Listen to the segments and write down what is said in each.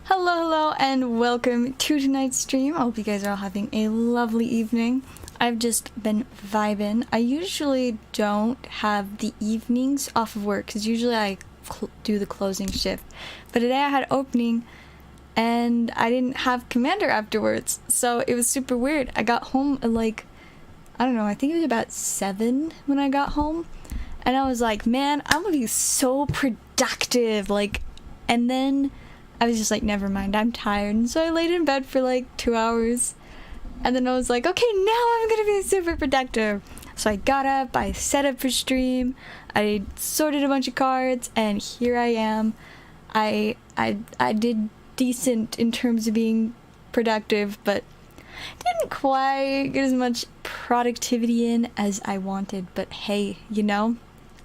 Hello, and welcome to tonight's stream. I hope you guys are all having a lovely evening. I've just been vibing. I usually don't have the evenings off of work, because usually I do the closing shift. But today I had opening, and I didn't have Commander afterwards, so it was super weird. I got home at I don't know, I think it was about 7 when I got home. And I was like, man, I'm gonna be so productive, and then I was just like, never mind, I'm tired. And so I laid in bed for 2 hours. And then I was like, okay, now I'm gonna be super productive. So I got up, I set up for stream, I sorted a bunch of cards, and here I am. I did decent in terms of being productive, but didn't quite get as much productivity in as I wanted. But hey,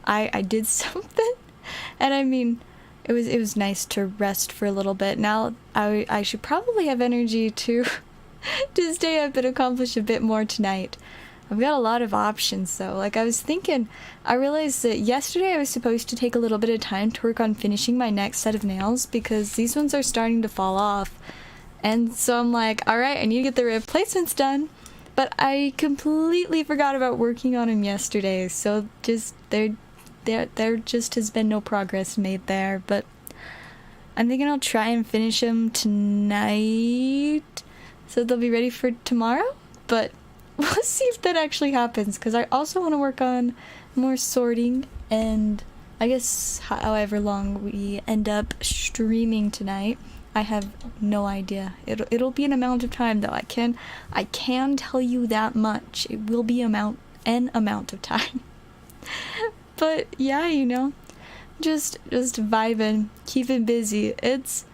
I did something. And I mean, it was nice to rest for a little bit. Now I should probably have energy to to stay up and accomplish a bit more tonight. I've got a lot of options though. I was thinking, I realized that yesterday I was supposed to take a little bit of time to work on finishing my next set of nails because these ones are starting to fall off. And so I'm like, alright, I need to get the replacements done. But I completely forgot about working on them yesterday, so just there just has been no progress made there, but I'm thinking I'll try and finish them tonight so they'll be ready for tomorrow, but we'll see if that actually happens, because I also want to work on more sorting, and I guess however long we end up streaming tonight, I have no idea. It'll be an amount of time though. I can tell you that much. It will be an amount of time. But yeah, just vibing, keeping busy. It's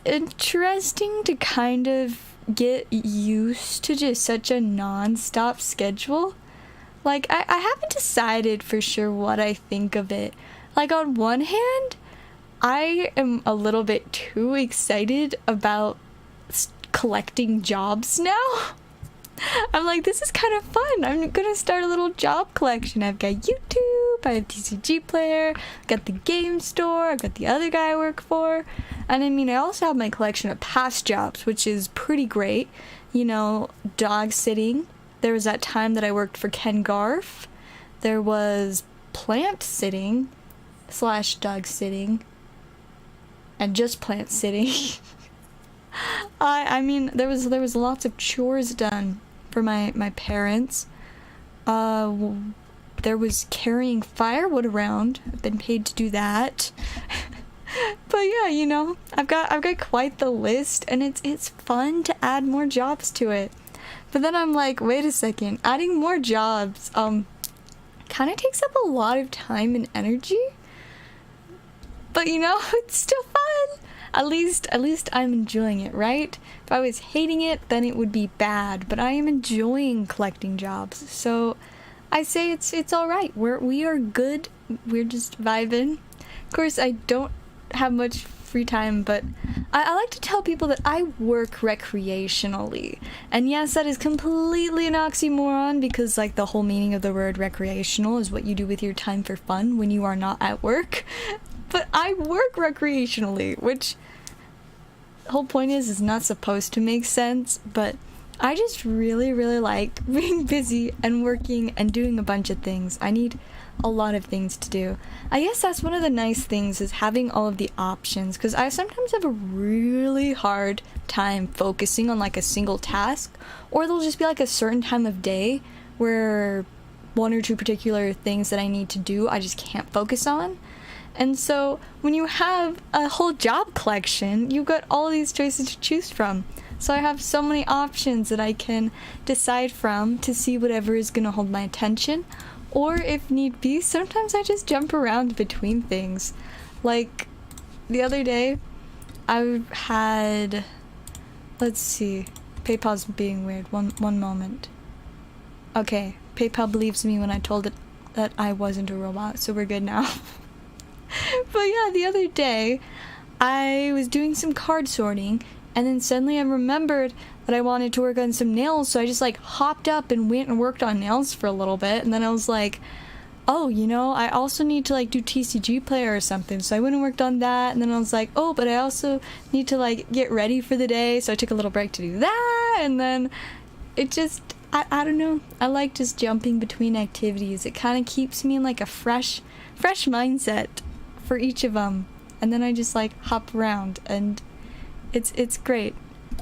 interesting to kind of get used to just such a non-stop schedule. I haven't decided for sure what I think of it. On one hand, I am a little bit too excited about collecting jobs now. I'm like, this is kind of fun. I'm gonna start a little job collection. I've got YouTube, I have TCG Player, I've got the game store, I've got the other guy I work for. And I mean, I also have my collection of past jobs, which is pretty great. Dog sitting. There was that time that I worked for Ken Garf. There was plant sitting / dog sitting. And just plant sitting. I mean, there was lots of chores done for my parents. There was carrying firewood around. I've been paid to do that. But yeah, I've got quite the list, and it's fun to add more jobs to it. But then I'm like, wait a second, adding more jobs kind of takes up a lot of time and energy. But it's still fun. At least I'm enjoying it, right? If I was hating it, then it would be bad. But I am enjoying collecting jobs, so I say it's all right. We are good. We're just vibing. Of course, I don't have much free time, but I like to tell people that I work recreationally. And yes, that is completely an oxymoron, because the whole meaning of the word recreational is what you do with your time for fun when you are not at work. But I work recreationally, which the whole point is not supposed to make sense, but I just really, really like being busy and working and doing a bunch of things. I need a lot of things to do. I guess that's one of the nice things, is having all of the options, because I sometimes have a really hard time focusing on a single task, or there'll just be a certain time of day where one or two particular things that I need to do I just can't focus on. And so when you have a whole job collection, you've got all these choices to choose from. So I have so many options that I can decide from to see whatever is going to hold my attention. Or if need be, sometimes I just jump around between things. The other day, I had... Let's see. PayPal's being weird. One moment. Okay, PayPal believes me when I told it that I wasn't a robot, so we're good now. But yeah, the other day, I was doing some card sorting, and then suddenly I remembered that I wanted to work on some nails, so I just hopped up and went and worked on nails for a little bit, and then I was like, oh, you know, I also need to like do TCG player or something. So I went and worked on that, and then I was like, oh, but I also need to like get ready for the day. So I took a little break to do that, and then it just, I don't know. I like just jumping between activities. It kind of keeps me in like a fresh mindset for each of them. And then I just like hop around, and it's great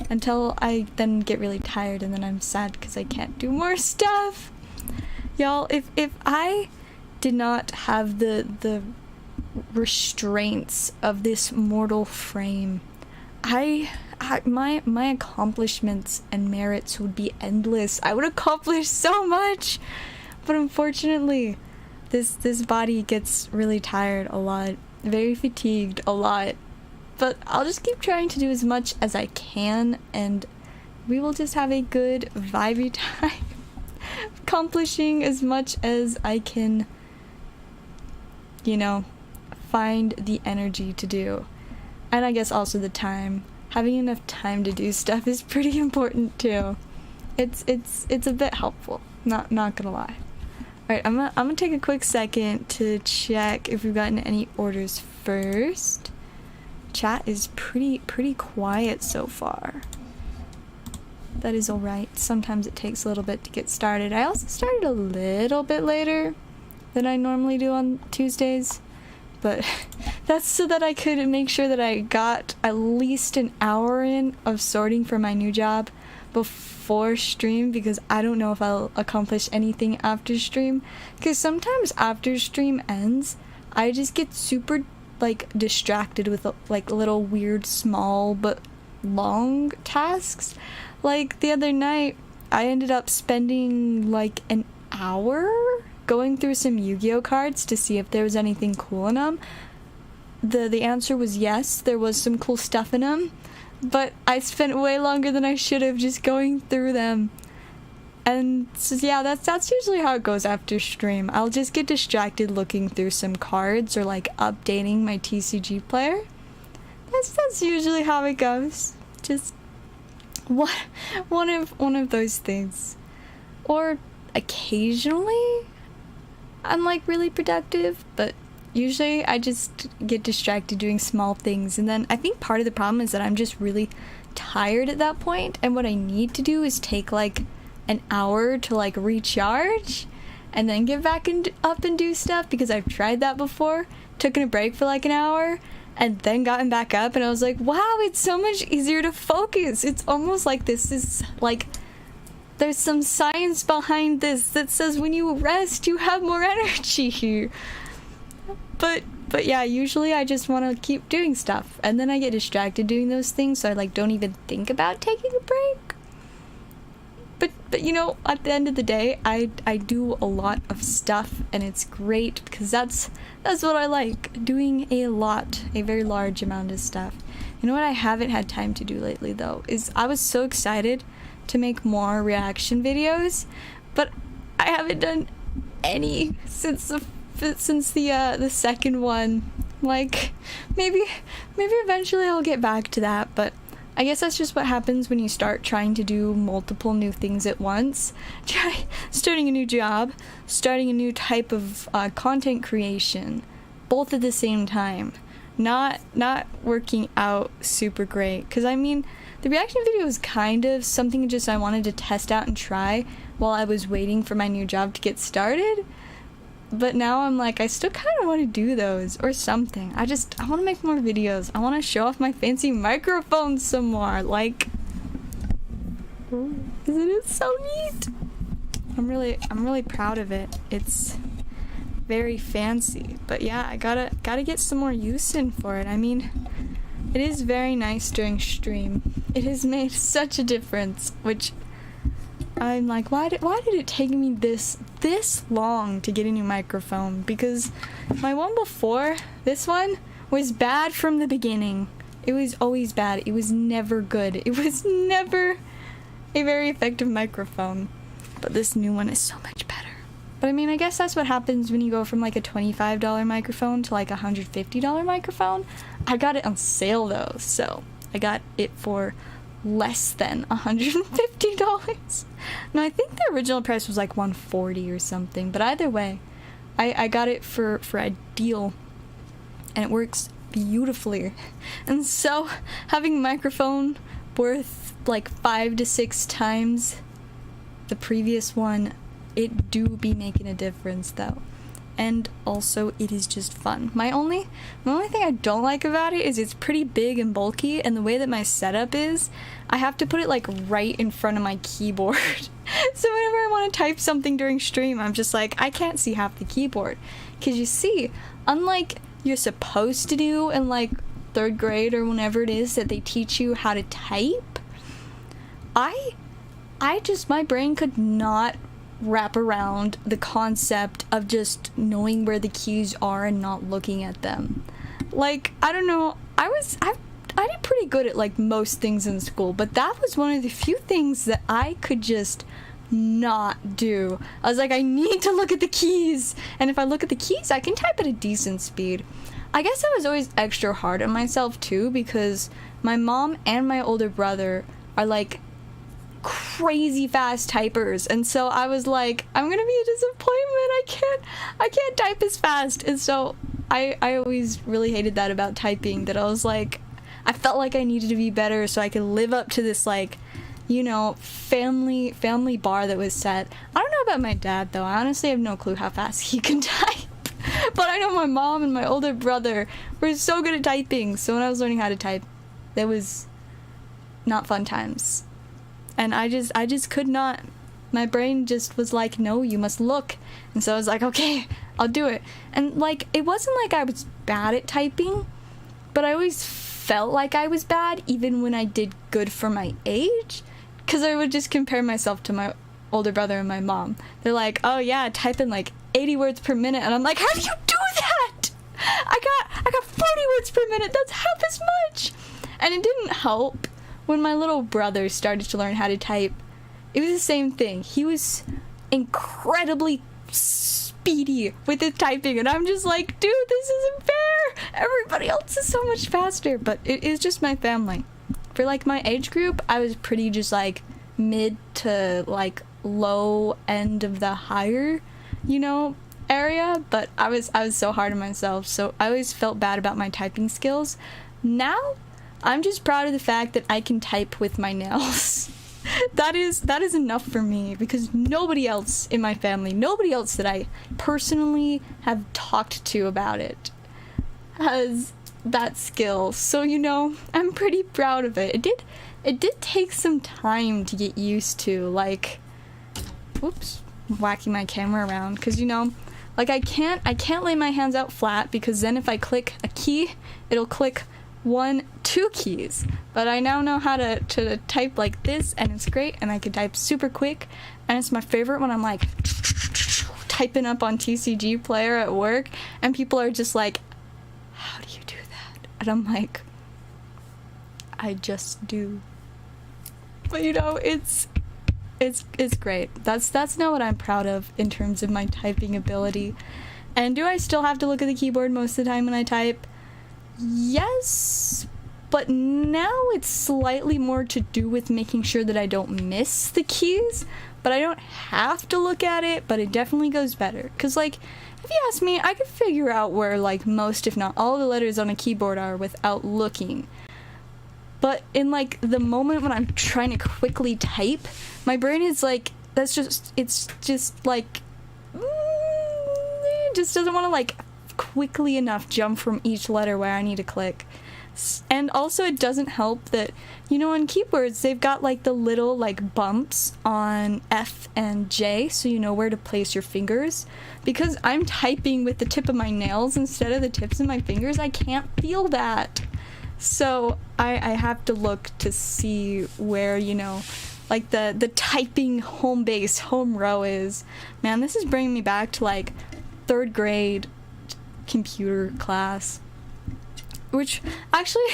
until I then get really tired, and then I'm sad because I can't do more stuff. Y'all, if I did not have the restraints of this mortal frame, my accomplishments and merits would be endless. I would accomplish so much, but unfortunately, this body gets really tired a lot, very fatigued a lot. But I'll just keep trying to do as much as I can, and we will just have a good vibey time, accomplishing as much as I can, you know, find the energy to do. And I guess also the time. Having enough time to do stuff is pretty important too. It's a bit helpful, not gonna lie. Alright, I'm gonna take a quick second to check if we've gotten any orders first. Chat is pretty quiet so far. That is alright. Sometimes it takes a little bit to get started. I also started a little bit later than I normally do on Tuesdays, but that's so that I could make sure that I got at least an hour in of sorting for my new job before stream, because I don't know if I'll accomplish anything after stream, because sometimes after stream ends, I just get super like distracted with like little weird small but long tasks. Like the other night I ended up spending like an hour going through some Yu-Gi-Oh cards to see if there was anything cool in them. The answer was yes, there was some cool stuff in them, but I spent way longer than I should have just going through them. And so yeah, that's usually how it goes after stream. I'll just get distracted looking through some cards or like updating my TCG player. That's usually how it goes. Just one of those things. Or occasionally I'm like really productive, but usually I just get distracted doing small things. And then I think part of the problem is that I'm just really tired at that point, and what I need to do is take like an hour to like recharge and then get back up and do stuff, because I've tried that before, taken a break for like an hour and then gotten back up, and I was like, wow, it's so much easier to focus. It's almost like this is like there's some science behind this that says when you rest you have more energy. But yeah, usually I just want to keep doing stuff, and then I get distracted doing those things, so I like don't even think about taking a break. But you know, at the end of the day, I do a lot of stuff, and it's great because that's what I like, doing a very large amount of stuff. You know what I haven't had time to do lately though is I was so excited to make more reaction videos, but I haven't done any since the second one. Like maybe eventually I'll get back to that, but I guess that's just what happens when you start trying to do multiple new things at once. Starting a new job, starting a new type of content creation, both at the same time. Not working out super great. Because I mean, the reaction video was kind of something just I wanted to test out and try while I was waiting for my new job to get started. But now I'm like, I still kind of want to do those or something. I want to make more videos. I want to show off my fancy microphone some more. Like, isn't it so neat? I'm really proud of it. It's very fancy. But yeah, I gotta get some more use in for it. I mean, it is very nice during stream. It has made such a difference, which I'm like, why did it take me this long to get a new microphone? Because my one before this one was bad from the beginning. It was always bad. It was never good. It was never a very effective microphone. But this new one is so much better. But I mean, I guess that's what happens when you go from like a $25 microphone to like a $150 microphone. I got it on sale though, so I got it for less than $150. No, I think the original price was like $140 or something, but either way, I got it for a deal, and it works beautifully. And so having a microphone worth like 5 to 6 times the previous one, it do be making a difference though. And also it is just fun. My only thing I don't like about it is it's pretty big and bulky, and the way that my setup is, I have to put it like right in front of my keyboard. So whenever I want to type something during stream, I'm just like, I can't see half the keyboard. Because you see, unlike you're supposed to do in like 3rd grade or whenever it is that they teach you how to type, my brain could not wrap around the concept of just knowing where the keys are and not looking at them. Like, I don't know, I did pretty good at like most things in school, but that was one of the few things that I could just not do. I was like, I need to look at the keys, and if I look at the keys, I can type at a decent speed. I guess I was always extra hard on myself too, because my mom and my older brother are like crazy fast typers, and so I was like, I'm gonna be a disappointment. I can't type as fast. And so I always really hated that about typing, that I was like, I felt like I needed to be better so I could live up to this, like, you know, family bar that was set. I don't know about my dad though. I honestly have no clue how fast he can type. But I know my mom and my older brother were so good at typing, so when I was learning how to type, that was not fun times. And I just could not. My brain just was like, no, you must look. And so I was like, okay, I'll do it. And like, it wasn't like I was bad at typing, but I always felt like I was bad even when I did good for my age, because I would just compare myself to my older brother and my mom. They're like, oh yeah, typing like 80 words per minute, and I'm like, how do you do that? I got 40 words per minute. That's half as much. And it didn't help when my little brother started to learn how to type. It was the same thing. He was incredibly speedy with his typing, and I'm just like, dude, this isn't fair. Everybody else is so much faster. But it is just my family. For like my age group, I was pretty just like mid to like low end of the higher, you know, area. But I was so hard on myself, so I always felt bad about my typing skills. Now I'm just proud of the fact that I can type with my nails. That is enough for me, because nobody else in my family, nobody else that I personally have talked to about it, has that skill. So, you know, I'm pretty proud of it. It did take some time to get used to, like, whoops, whacking my camera around, because, you know, like, I can't lay my hands out flat, because then if I click a key, it'll click 2 keys. But I now know how to type like this, and it's great, and I can type super quick, and it's my favorite when I'm like typing up on TCG Player at work, and people are just like, how do you do that? And I'm like, I just do. But you know, it's great. That's not what I'm proud of in terms of my typing ability. And do I still have to look at the keyboard most of the time when I type? Yes, but now it's slightly more to do with making sure that I don't miss the keys, but I don't have to look at it, but it definitely goes better. Because, like, if you ask me, I could figure out where, like, most, if not all, the letters on a keyboard are without looking. But in, like, the moment when I'm trying to quickly type, my brain is like, it's just, like, it just doesn't want to, like, quickly enough jump from each letter where I need to click. And also it doesn't help that, you know, on keyboards they've got like the little like bumps on F and J, so you know where to place your fingers. Because I'm typing with the tip of my nails instead of the tips of my fingers, I can't feel that. So I have to look to see where, you know, like the typing home base, home row is. Man, this is bringing me back to like 3rd grade computer class, which actually,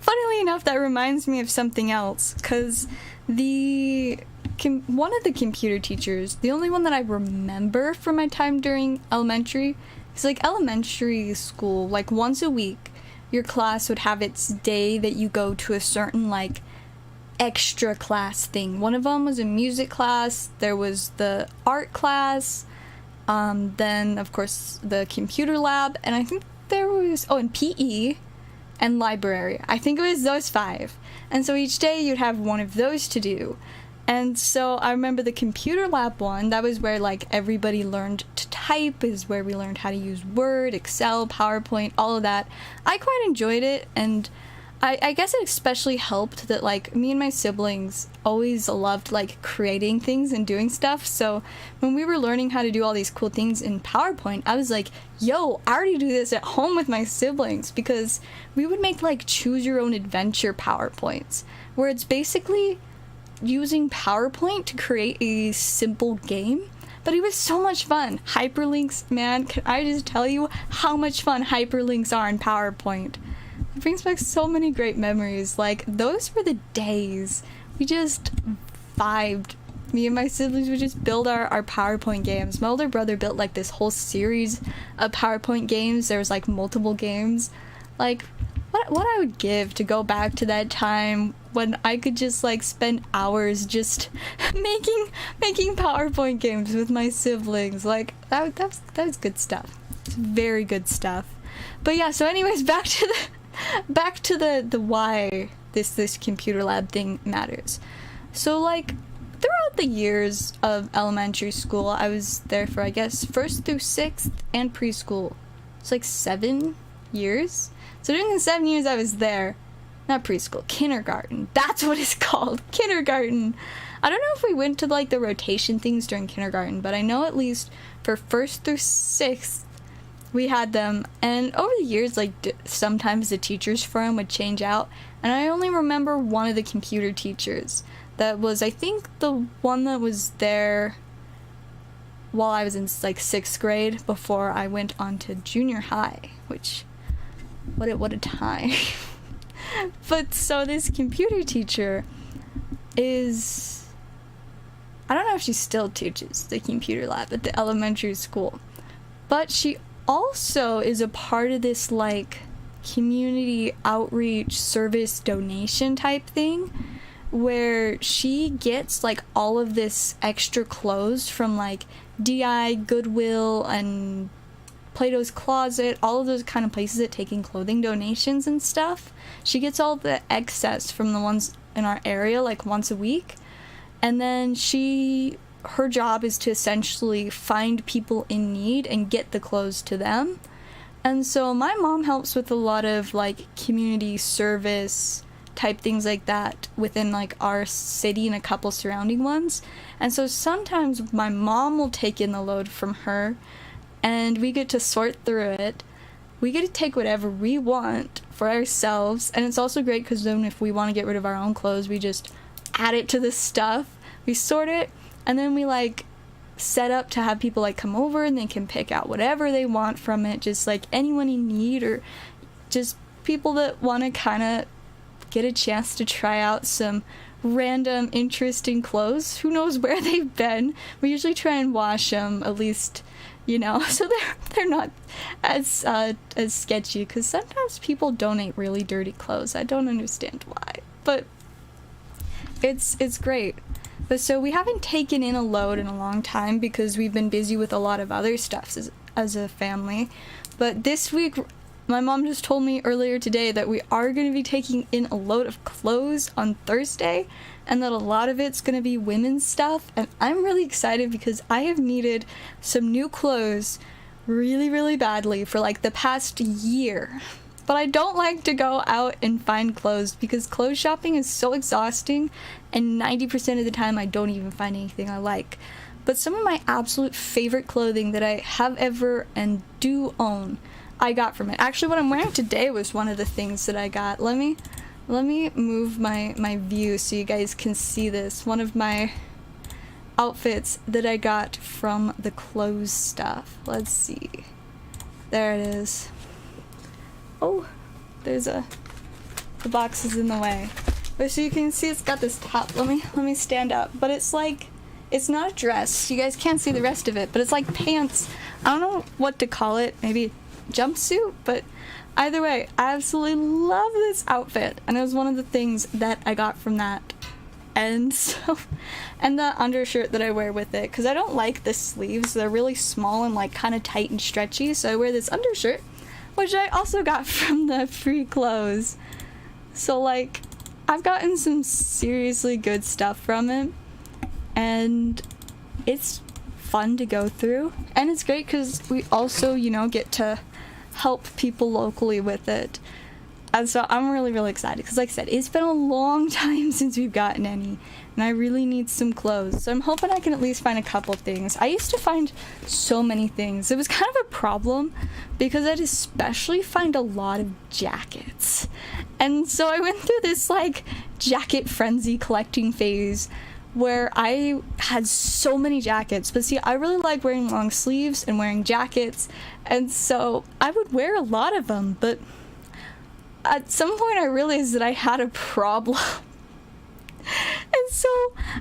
funnily enough, that reminds me of something else, because one of the computer teachers, the only one that I remember from my time during elementary, is like elementary school, like once a week your class would have its day that you go to a certain like extra class thing. One of them was a music class, there was the art class, Then, of course, the computer lab, and I think there was, and PE and library. I think it was those 5. And so each day you'd have one of those to do. And so I remember the computer lab one, that was where like everybody learned to type, is where we learned how to use Word, Excel, PowerPoint, all of that. I quite enjoyed it, and I guess it especially helped that like me and my siblings always loved like creating things and doing stuff. So when we were learning how to do all these cool things in PowerPoint, I was like, yo, I already do this at home with my siblings, because we would make like choose your own adventure PowerPoints where it's basically using PowerPoint to create a simple game. But it was so much fun. Hyperlinks, man, can I just tell you how much fun hyperlinks are in PowerPoint? It brings back so many great memories. Like, those were the days we just vibed. Me and my siblings would just build our PowerPoint games. My older brother built like this whole series of PowerPoint games. There was like multiple games. Like, what I would give to go back to that time when I could just like spend hours just making PowerPoint games with my siblings. Like, that was good stuff. It's very good stuff. But yeah, so anyways, back to the why this computer lab thing matters. So like throughout the years of elementary school, I was there for, I guess, 1st through 6th and preschool. It's like 7 years. So during the 7 years I was there, not preschool, kindergarten. That's what it's called, kindergarten. I don't know if we went to like the rotation things during kindergarten, but I know at least for 1st through 6th we had them. And over the years, like sometimes the teachers for them would change out, and I only remember one of the computer teachers. That was, I think, the one that was there while I was in like 6th grade before I went on to junior high, which what a time. But so this computer teacher is, I don't know if she still teaches the computer lab at the elementary school, but she also is a part of this like community outreach service donation type thing, where she gets like all of this extra clothes from like DI, Goodwill, and Plato's Closet, all of those kind of places that take in clothing donations and stuff. She gets all the excess from the ones in our area like once a week, and then her job is to essentially find people in need and get the clothes to them. And so my mom helps with a lot of like community service type things like that within like our city and a couple surrounding ones. And so sometimes my mom will take in the load from her, and we get to sort through it. We get to take whatever we want for ourselves, and it's also great because then if we want to get rid of our own clothes, we just add it to the stuff, we sort it, and then we like set up to have people like come over and they can pick out whatever they want from it, just like anyone in need, or just people that want to kind of get a chance to try out some random interesting clothes. Who knows where they've been? We usually try and wash them, at least, you know, so they're not as sketchy, because sometimes people donate really dirty clothes. I don't understand why, but it's great. But so we haven't taken in a load in a long time because we've been busy with a lot of other stuff as a family. But this week, my mom just told me earlier today that we are going to be taking in a load of clothes on Thursday, and that a lot of it's going to be women's stuff. And I'm really excited because I have needed some new clothes really, really badly for like the past year. But I don't like to go out and find clothes because clothes shopping is so exhausting, and 90% of the time I don't even find anything I like. But some of my absolute favorite clothing that I have ever and do own, I got from it. Actually, what I'm wearing today was one of the things that I got. Let me move my view so you guys can see this. One of my outfits that I got from the clothes stuff. Let's see. There it is. Oh, the box is in the way. But so you can see it's got this top. Let me stand up. But it's like, it's not a dress. You guys can't see the rest of it, but it's like pants. I don't know what to call it. Maybe jumpsuit, but either way, I absolutely love this outfit, and it was one of the things that I got from that And so, and the undershirt that I wear with it, because I don't like the sleeves. They're really small and like kind of tight and stretchy, so I wear this undershirt, which I also got from the free clothes. So like, I've gotten some seriously good stuff from it, and it's fun to go through, and it's great because we also, you know, get to help people locally with it. And so I'm really, really excited because, like I said, it's been a long time since we've gotten any, and I really need some clothes. So I'm hoping I can at least find a couple things. I used to find so many things. It was kind of a problem because I'd especially find a lot of jackets. And so I went through this, like, jacket frenzy collecting phase where I had so many jackets. But see, I really like wearing long sleeves and wearing jackets, and so I would wear a lot of them, but at some point I realized that I had a problem. And so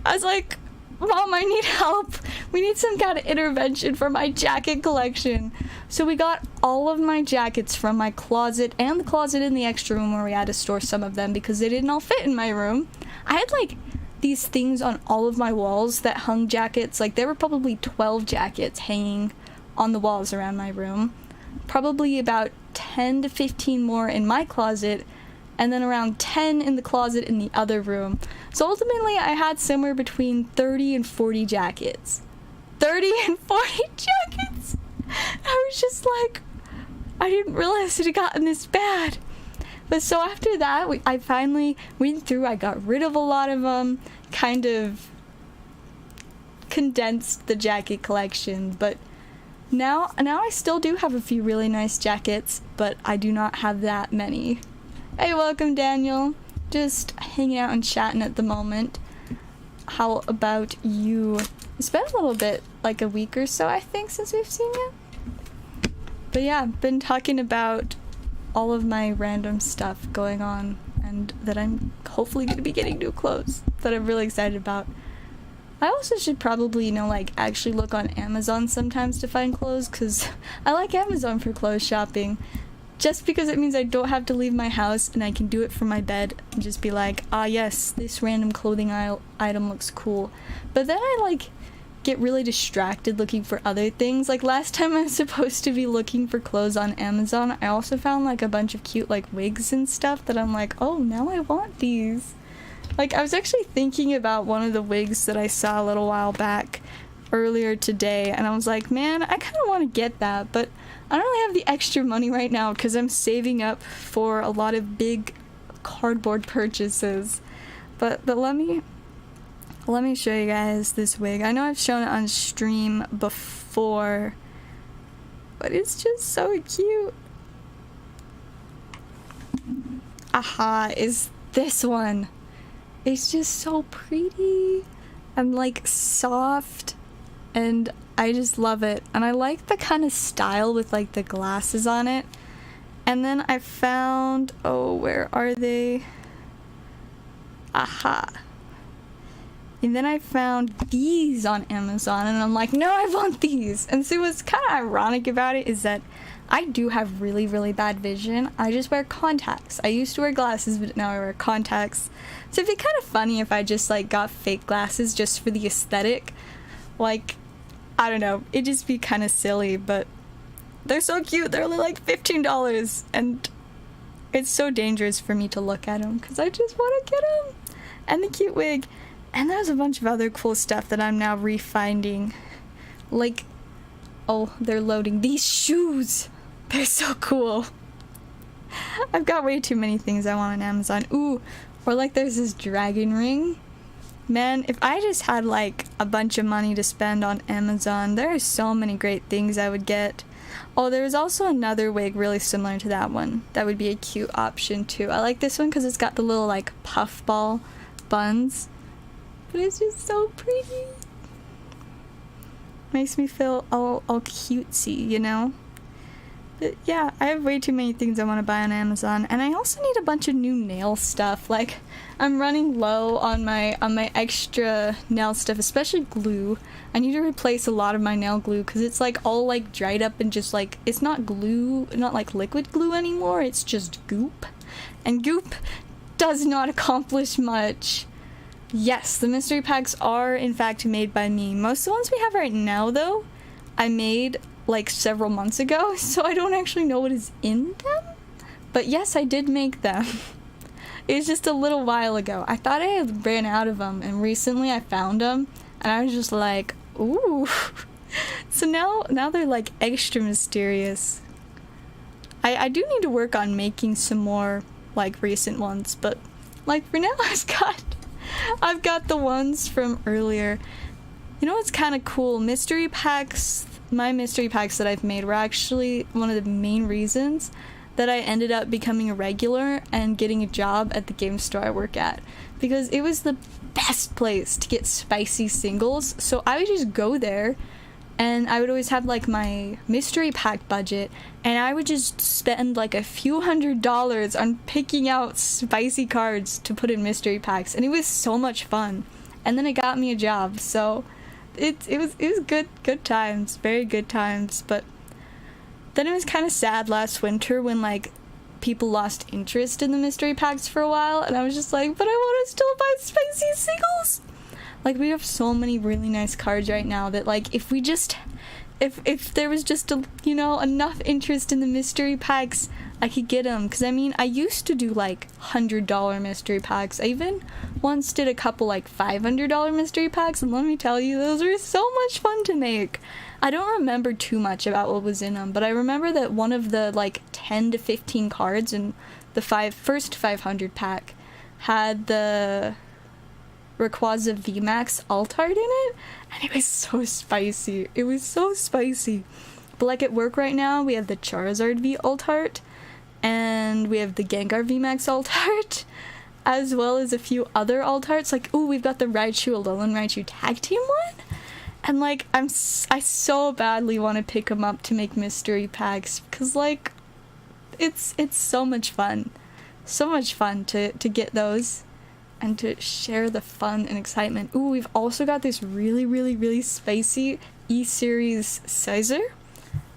I was like, Mom, I need help. We need some kind of intervention for my jacket collection. So we got all of my jackets from my closet and the closet in the extra room where we had to store some of them because they didn't all fit in my room. I had like these things on all of my walls that hung jackets. Like there were probably 12 jackets hanging on the walls around my room. Probably about 10 to 15 more in my closet, and then around 10 in the closet in the other room. So ultimately I had somewhere between 30 and 40 jackets. 30 and 40 jackets! I was just like, I didn't realize it had gotten this bad. But so after that, I finally went through, I got rid of a lot of them, kind of condensed the jacket collection, but now I still do have a few really nice jackets, but I do not have that many. Hey, welcome, Daniel. Just hanging out and chatting at the moment. How about you? It's been a little bit, like a week or so, I think, since we've seen you. But yeah, I've been talking about all of my random stuff going on, and that I'm hopefully going to be getting new clothes that I'm really excited about. I also should probably, you know, like, actually look on Amazon sometimes to find clothes, because I like Amazon for clothes shopping. Just because it means I don't have to leave my house, and I can do it from my bed and just be like, ah yes, this random clothing item looks cool. But then I, like, get really distracted looking for other things. Like, last time I was supposed to be looking for clothes on Amazon, I also found, like, a bunch of cute, like, wigs and stuff that I'm like, oh, now I want these. Like, I was actually thinking about one of the wigs that I saw a little while back earlier today, and I was like, man, I kind of want to get that, but I don't really have the extra money right now because I'm saving up for a lot of big cardboard purchases. But let me show you guys this wig. I know I've shown it on stream before, but it's just so cute. Aha, is this one. It's just so pretty and like soft, and I just love it. And I like the kind of style with like the glasses on it. And then I found, oh, where are they? Aha. And then I found these on Amazon, and I'm like, no, I want these. And so what's kind of ironic about it is that I do have really, really bad vision. I just wear contacts. I used to wear glasses, but now I wear contacts. So it'd be kind of funny if I just, like, got fake glasses just for the aesthetic. Like, I don't know. It'd just be kind of silly, but they're so cute. They're only, like, $15, and it's so dangerous for me to look at them, because I just want to get them. And the cute wig. And there's a bunch of other cool stuff that I'm now refinding. Like, oh, they're loading. These shoes! They're so cool. I've got way too many things I want on Amazon. Ooh, or like there's this dragon ring. Man, if I just had like a bunch of money to spend on Amazon, there are so many great things I would get. Oh, there's also another wig really similar to that one. That would be a cute option too. I like this one because it's got the little like puffball buns. But it's just so pretty. Makes me feel all cutesy, you know? But yeah, I have way too many things I want to buy on Amazon, and I also need a bunch of new nail stuff. Like, I'm running low on my extra nail stuff, especially glue. I need to replace a lot of my nail glue because it's like all like dried up and just like, it's not glue, not like liquid glue anymore, it's just goop. And goop does not accomplish much. Yes, the mystery packs are in fact made by me. Most of the ones we have right now, though, I made like several months ago, so I don't actually know what is in them. But yes, I did make them. It was just a little while ago. I thought I had ran out of them, and recently I found them, and I was just like, ooh. So now they're like extra mysterious. I do need to work on making some more like recent ones, but like for now I've got the ones from earlier. You know what's kind of cool? Mystery packs, my mystery packs that I've made were actually one of the main reasons that I ended up becoming a regular and getting a job at the game store I work at, because it was the best place to get spicy singles. So I would just go there, and I would always have like my mystery pack budget, and I would just spend like a few $100s on picking out spicy cards to put in mystery packs, and it was so much fun. And then it got me a job, so it was good times, very good times. But then it was kind of sad last winter when like people lost interest in the mystery packs for a while, and I was just like, but I want to still buy spicy singles. Like, we have so many really nice cards right now that like if there was just a, you know, enough interest in the mystery packs, I could get them. Because I mean, I used to do like $100 mystery packs. I even once did a couple like $500 mystery packs, and let me tell you, those were so much fun to make. I don't remember too much about what was in them, but I remember that one of the like 10 to 15 cards in the first 500 pack had the Rayquaza VMAX alt art in it, and it was so spicy. It was so spicy. But like at work right now, we have the Charizard V alt art, and we have the Gengar VMAX alt art, as well as a few other alt arts. Like, ooh, we've got the Raichu Alolan Raichu tag team one. And like, I so badly want to pick them up to make mystery packs, because like, it's so much fun. So much fun to get those and to share the fun and excitement. Ooh, we've also got this really spicy E-Series Scizor.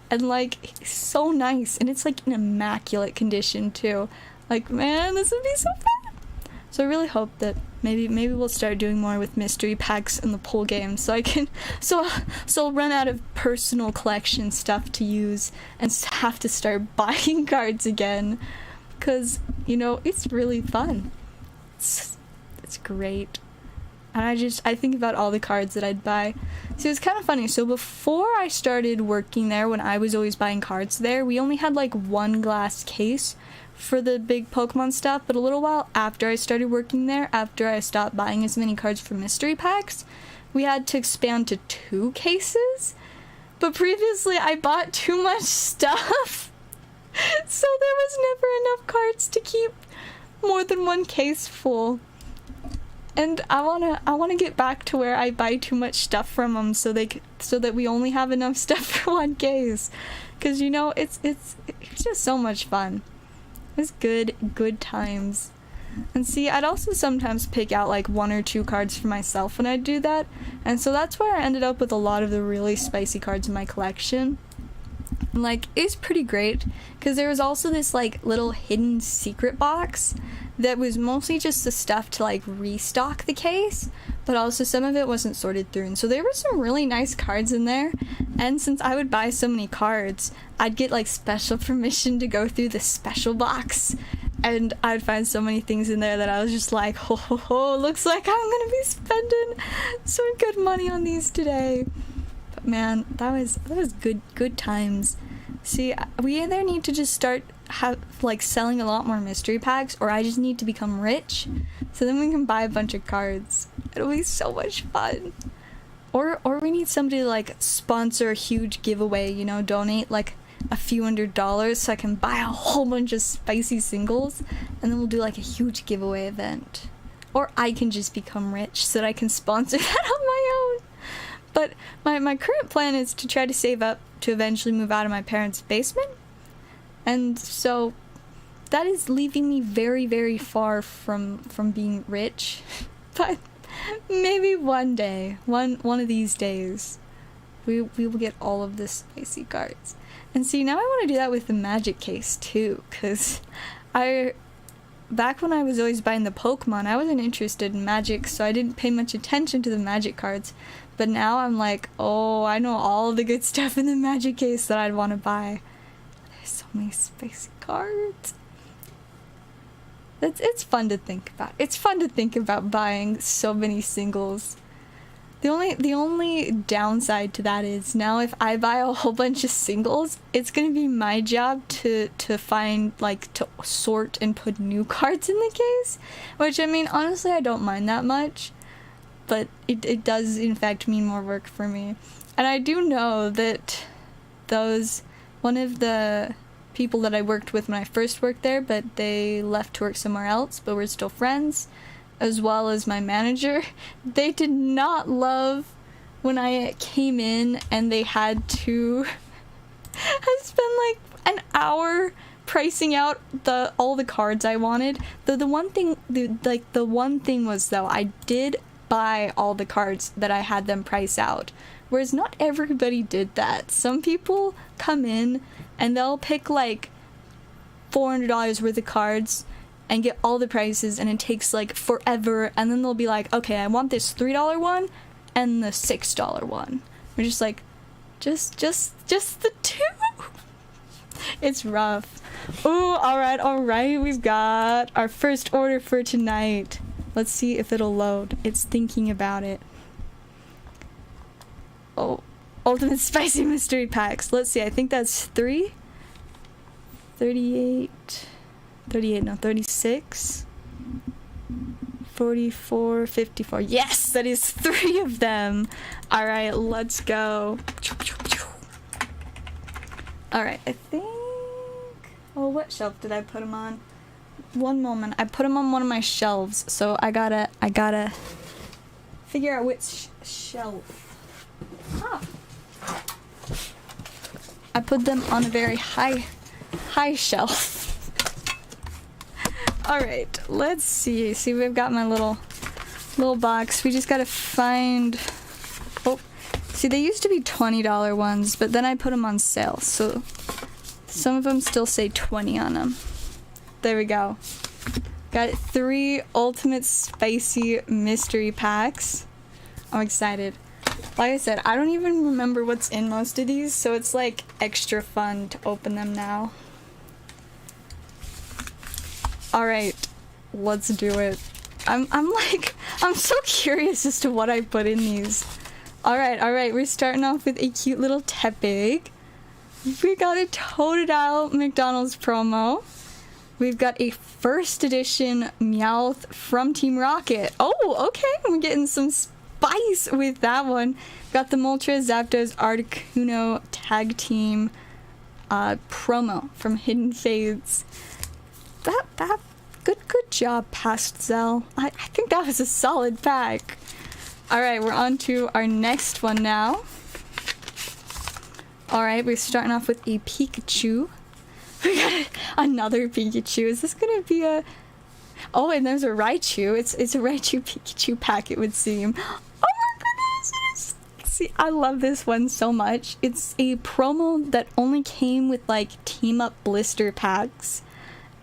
And like, it's so nice, and it's like in immaculate condition too. Like, man, this would be so fun. So I really hope that maybe we'll start doing more with mystery packs in the pool game, so I can so I'll run out of personal collection stuff to use and have to start buying cards again, because you know, it's really fun. It's great. And I think about all the cards that I'd buy. So it's kind of funny. So before I started working there, when I was always buying cards there, we only had like one glass case for the big Pokemon stuff. But a little while after I started working there, after I stopped buying as many cards for mystery packs, we had to expand to 2 cases. But previously I bought too much stuff. So there was never enough cards to keep more than 1 case full. And I wanna get back to where I buy too much stuff from them, so that we only have enough stuff for 1 case, because you know, it's just so much fun. It's good times. And see, I'd also sometimes pick out like 1 or 2 cards for myself when I'd do that, and so that's where I ended up with a lot of the really spicy cards in my collection. Like, it's pretty great, because there was also this like little hidden secret box that was mostly just the stuff to like restock the case, but also some of it wasn't sorted through, and so there were some really nice cards in there. And since I would buy so many cards, I'd get like special permission to go through the special box, and I'd find so many things in there that I was just like, ho ho ho, looks like I'm gonna be spending some good money on these today. But man, that was good times. See, we either need to just start selling a lot more mystery packs, or I just need to become rich, so then we can buy a bunch of cards. It'll be so much fun. Or we need somebody to like sponsor a huge giveaway, you know, donate like a few $100s so I can buy a whole bunch of spicy singles, and then we'll do like a huge giveaway event. Or I can just become rich so that I can sponsor that on my own. But my current plan is to try to save up to eventually move out of my parents' basement. And so that is leaving me very far from being rich. But maybe one day, one of these days, we will get all of the spicy cards. And see, now I want to do that with the magic case too, because I back when I was always buying the Pokemon, I wasn't interested in Magic, so I didn't pay much attention to the Magic cards. But now I'm like, oh, I know all the good stuff in the Magic case that I'd want to buy. There's so many spicy cards. It's fun to think about. It's fun to think about buying so many singles. The only downside to that is now if I buy a whole bunch of singles, it's gonna be my job to find, like, to sort and put new cards in the case. Which, I mean, honestly, I don't mind that much. But it does, in fact, mean more work for me. And I do know that one of the people that I worked with when I first worked there, but they left to work somewhere else, but we're still friends, as well as my manager, they did not love when I came in and they had to spend like an hour pricing out all the cards I wanted. The one thing was, though, I did buy all the cards that I had them price out, whereas not everybody did that. Some people come in and they'll pick like $400 worth of cards and get all the prices, and it takes like forever, and then they'll be like, okay, I want this $3 one and the $6 one. We're just like, just the two. It's rough. Ooh, alright, we've got our first order for tonight. Let's see if it'll load. It's thinking about it. Oh, Ultimate Spicy Mystery Packs. Let's see, I think that's 3? 36? 44, 54. Yes, that is 3 of them. Alright, let's go. Alright, I think... Oh, what shelf did I put them on? One moment. I put them on one of my shelves, so I gotta figure out which shelf. Huh. I put them on a very high shelf. Alright, let's see. See, we've got my little box. We just gotta find... Oh, see, they used to be $20 ones, but then I put them on sale, so some of them still say 20 on them. There we go. Got 3 Ultimate Spicy Mystery Packs. I'm excited. Like I said, I don't even remember what's in most of these, so it's like extra fun to open them now. Alright, let's do it. I'm so curious as to what I put in these. Alright, we're starting off with a cute little Tepig. We got a Totodile McDonald's promo. We've got a first edition Meowth from Team Rocket. Oh, okay, we're getting some spice with that one. Got the Moltres Zapdos Articuno Tag Team promo from Hidden Fates. That good job, Past Zell. I think that was a solid pack. Alright, we're on to our next one now. Alright, we're starting off with a Pikachu. We got another Pikachu. Is this gonna be a... Oh, and there's a Raichu. It's a Raichu Pikachu pack, it would seem. Oh my goodness! See, I love this one so much. It's a promo that only came with, like, team-up blister packs.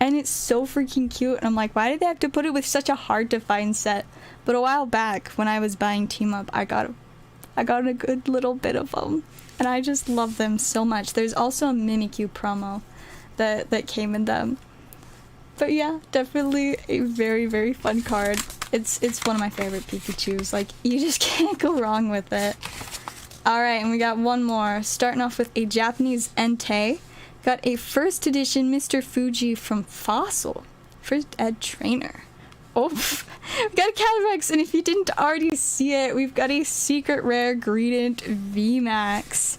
And it's so freaking cute. And I'm like, why did they have to put it with such a hard-to-find set? But a while back, when I was buying team-up, I got a good little bit of them. And I just love them so much. There's also a Mimikyu promo that came in them. But yeah, definitely a very, very fun card. It's one of my favorite Pikachus. Like, you just can't go wrong with it. Alright, and we got one more. Starting off with a Japanese Entei. Got a first edition Mr. Fuji from Fossil. First ed trainer. Oh, we got a Calyrex, and if you didn't already see it, we've got a secret rare Greedent VMAX.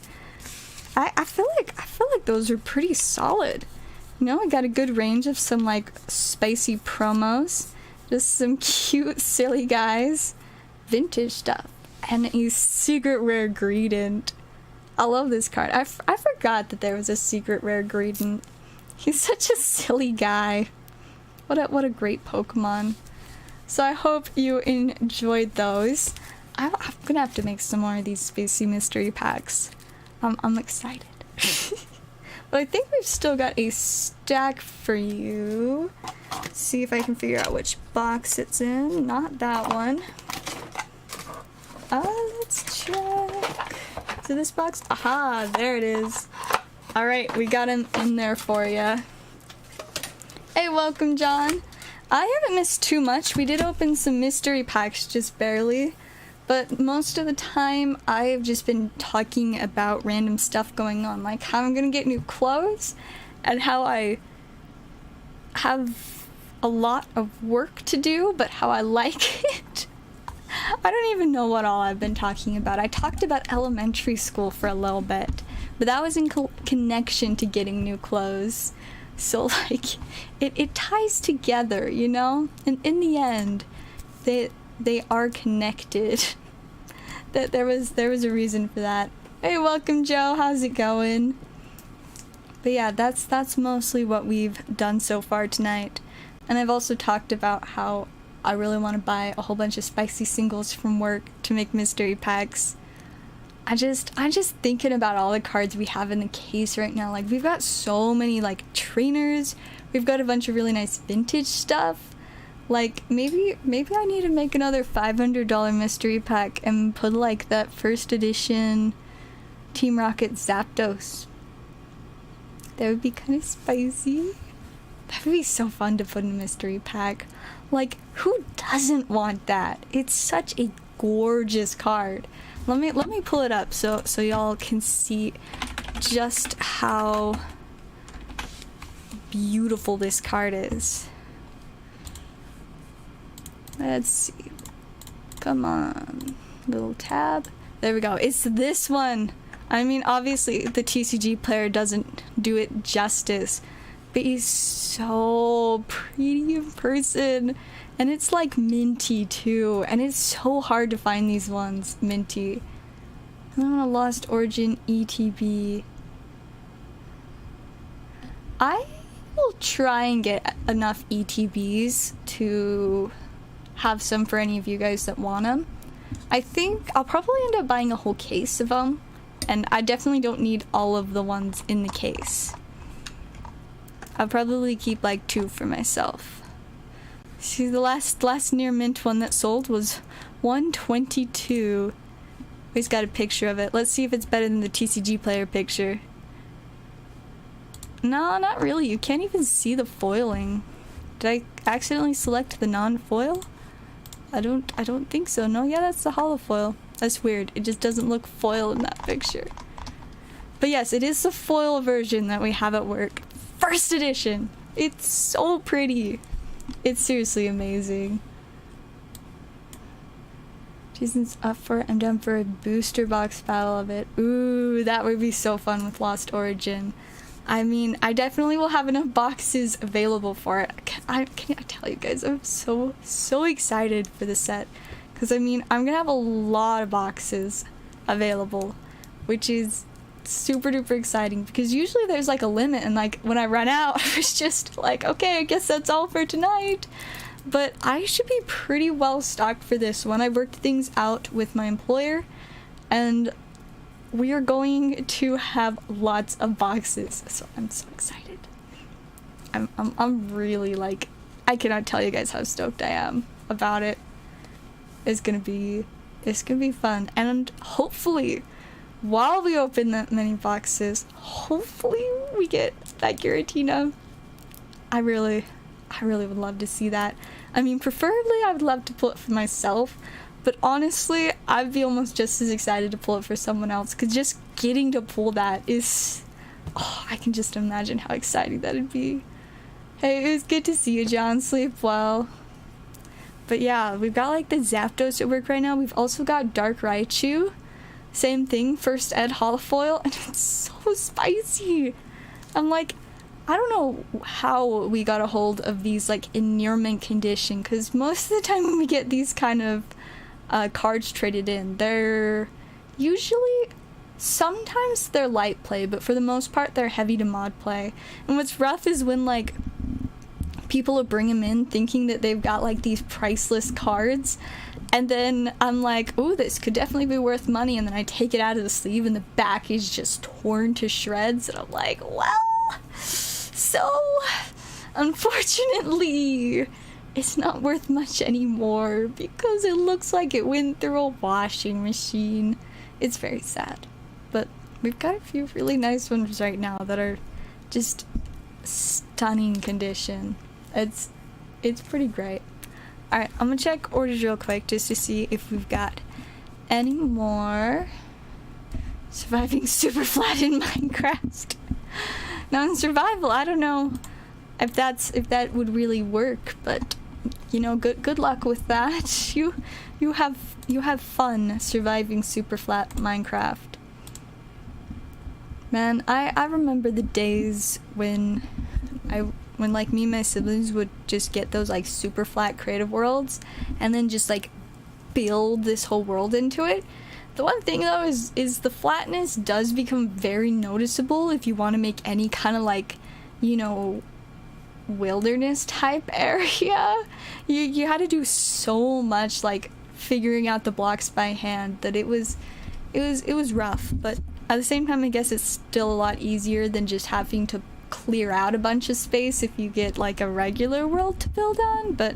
I feel like those are pretty solid. You know, I got a good range of some like spicy promos, just some cute silly guys, vintage stuff, and a secret rare Greedent. I love this card. I forgot that there was a secret rare Greedent. He's such a silly guy. What a great Pokemon. So I hope you enjoyed those. I'm gonna have to make some more of these Spacey Mystery Packs. I'm excited. But I think we've still got a stack for you. See if I can figure out which box it's in. Not that one. Let's check. So this box, aha, there it is. Alright, we got him in there for you. Hey, welcome, John. I haven't missed too much. We did open some mystery packs, just barely. But most of the time, I've just been talking about random stuff going on. Like how I'm gonna get new clothes, and how I have a lot of work to do, but how I like it. I don't even know what all I've been talking about. I talked about elementary school for a little bit, but that was in connection to getting new clothes. So like, it ties together, you know? And in the end, they are connected. That there was a reason for that. Hey, welcome, Joe. How's it going? But yeah, that's mostly what we've done so far tonight. And I've also talked about how I really want to buy a whole bunch of spicy singles from work to make mystery packs. I'm just thinking about all the cards we have in the case right now. Like, we've got so many, like, trainers. We've got a bunch of really nice vintage stuff. Like, maybe I need to make another $500 mystery pack and put, like, that first edition Team Rocket Zapdos. That would be kind of spicy. That would be so fun to put in a mystery pack. Like, who doesn't want that? It's such a gorgeous card. Let me pull it up so y'all can see just how beautiful this card is. Let's see. Come on. Little tab. There we go. It's this one. I mean, obviously the TCG player doesn't do it justice, but he's so pretty in person. And it's like minty too. And it's so hard to find these ones minty. And then a Lost Origin ETB. I will try and get enough ETBs to have some for any of you guys that want them. I think I'll probably end up buying a whole case of them. And I definitely don't need all of the ones in the case. I'll probably keep like 2 for myself. See, the last near mint one that sold was 122. He's got a picture of it. Let's see if it's better than the TCG player picture. No, not really. You can't even see the foiling. Did I accidentally select the non-foil? I don't think so. No, yeah, that's the holofoil. That's weird. It just doesn't look foil in that picture. But yes, it is the foil version that we have at work. First edition! It's so pretty. It's seriously amazing. Jason's up for it. I'm down for a booster box battle of it. Ooh, that would be so fun with Lost Origin. I mean, I definitely will have enough boxes available for it. Can I tell you guys, I'm so excited for the set. Because, I mean, I'm going to have a lot of boxes available, which is super duper exciting. Because usually there's, like, a limit, and, like, when I run out, it's just like, okay, I guess that's all for tonight. But I should be pretty well stocked for this one. I worked things out with my employer, and we are going to have lots of boxes. So I'm so excited. I'm really, like, I cannot tell you guys how stoked I am about it. It's gonna be fun, and hopefully while we open that many boxes, hopefully we get that Giratina. I really would love to see that. I mean, preferably I would love to pull it for myself, but honestly I'd be almost just as excited to pull it for someone else, because just getting to pull that is, oh, I can just imagine how exciting that'd be. Hey, it was good to see you, John. Sleep well. But yeah, we've got like the Zapdos at work right now. We've also got Dark Raichu. Same thing, first ed holofoil, and it's so spicy. I'm like, I don't know how we got a hold of these like in near mint condition, because most of the time when we get these kind of cards traded in, they're usually, sometimes they're light play, but for the most part they're heavy to mod play. And what's rough is when like people will bring them in thinking that they've got like these priceless cards, And then I'm like, ooh, this could definitely be worth money. And then I take it out of the sleeve and the back is just torn to shreds. And I'm like, well, so unfortunately, it's not worth much anymore because it looks like it went through a washing machine. It's very sad. But we've got a few really nice ones right now that are just stunning condition. It's pretty great. Alright, I'm gonna check orders real quick just to see if we've got any more surviving super flat in Minecraft. Now in survival, I don't know if that would really work, but you know, good luck with that. You have fun surviving super flat Minecraft. Man, I remember the days when like me and my siblings would just get those like super flat creative worlds and then just like build this whole world into it. The one thing though is the flatness does become very noticeable if you want to make any kind of like, you know, wilderness type area. You had to do so much like figuring out the blocks by hand that it was rough, but at the same time I guess it's still a lot easier than just having to clear out a bunch of space if you get like a regular world to build on. But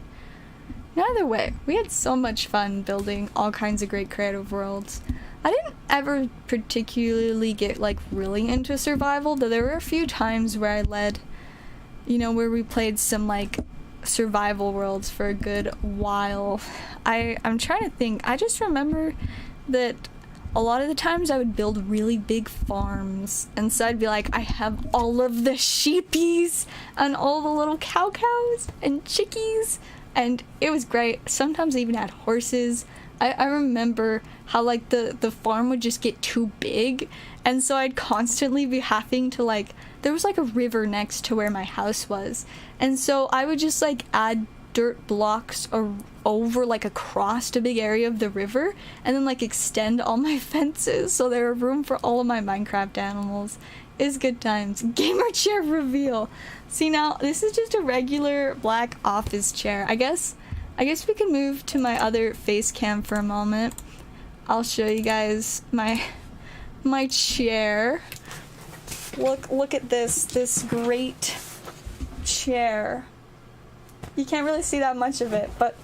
either way, we had so much fun building all kinds of great creative worlds. I didn't ever particularly get like really into survival, though there were a few times where I led, you know, where we played some like survival worlds for a good while. I'm trying to think. I just remember that a lot of the times I would build really big farms, and so I'd be like, I have all of the sheepies and all the little cows and chickies, and it was great. Sometimes I even had horses. I remember how like the farm would just get too big, and so I'd constantly be having to like, there was like a river next to where my house was, and so I would just like add dirt blocks over like across a big area of the river and then like extend all my fences so there were room for all of my Minecraft animals. It's good times. Gamer chair reveal. See, now this is just a regular black office chair. I guess we can move to my other face cam for a moment. I'll show you guys my chair. Look at this great chair. You can't really see that much of it, but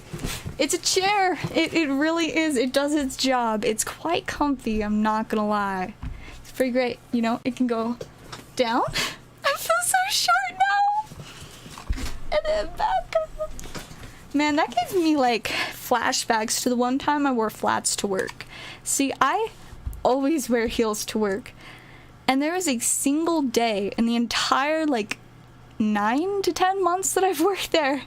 it's a chair. It really is. It does its job. It's quite comfy, I'm not gonna lie. It's pretty great. You know, it can go down. I feel so short now. And then back up. Man, that gives me like flashbacks to the one time I wore flats to work. See, I always wear heels to work. And there was a single day in the entire like 9 to 10 months that I've worked there,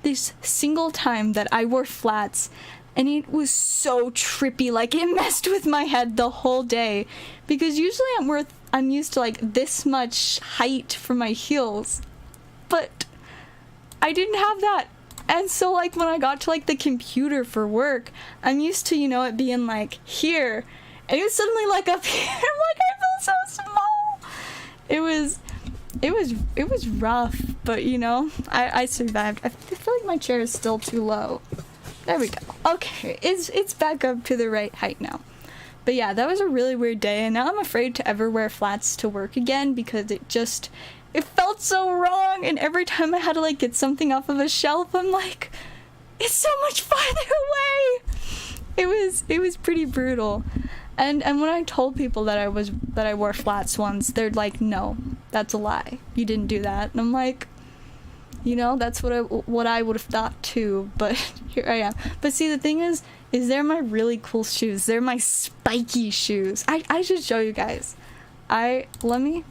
this single time that I wore flats, and it was so trippy. Like, it messed with my head the whole day, because usually I'm used to like this much height for my heels, but I didn't have that. And so like when I got to like the computer for work, I'm used to, you know, it being like here, and it was suddenly like up here. I'm like, I feel so small. It was rough, but you know, I survived. I feel like my chair is still too low. There we go. Okay, it's back up to the right height now. But yeah, that was a really weird day, and now I'm afraid to ever wear flats to work again because it felt so wrong, and every time I had to like get something off of a shelf, I'm like, it's so much farther away. It was pretty brutal. And when I told people that I wore flats once, they're like, no, that's a lie. You didn't do that. And I'm like, you know, that's what I would have thought too, but here I am. But see, the thing is they're my really cool shoes. They're my spiky shoes. I should show you guys. Let me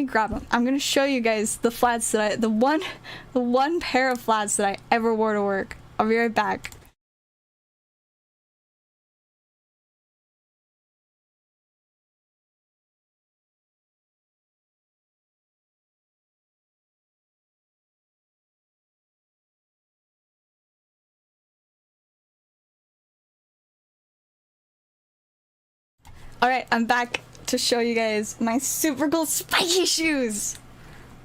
grab them. I'm gonna show you guys the flats that the one pair of flats that I ever wore to work. I'll be right back. Alright, I'm back to show you guys my super cool spiky shoes.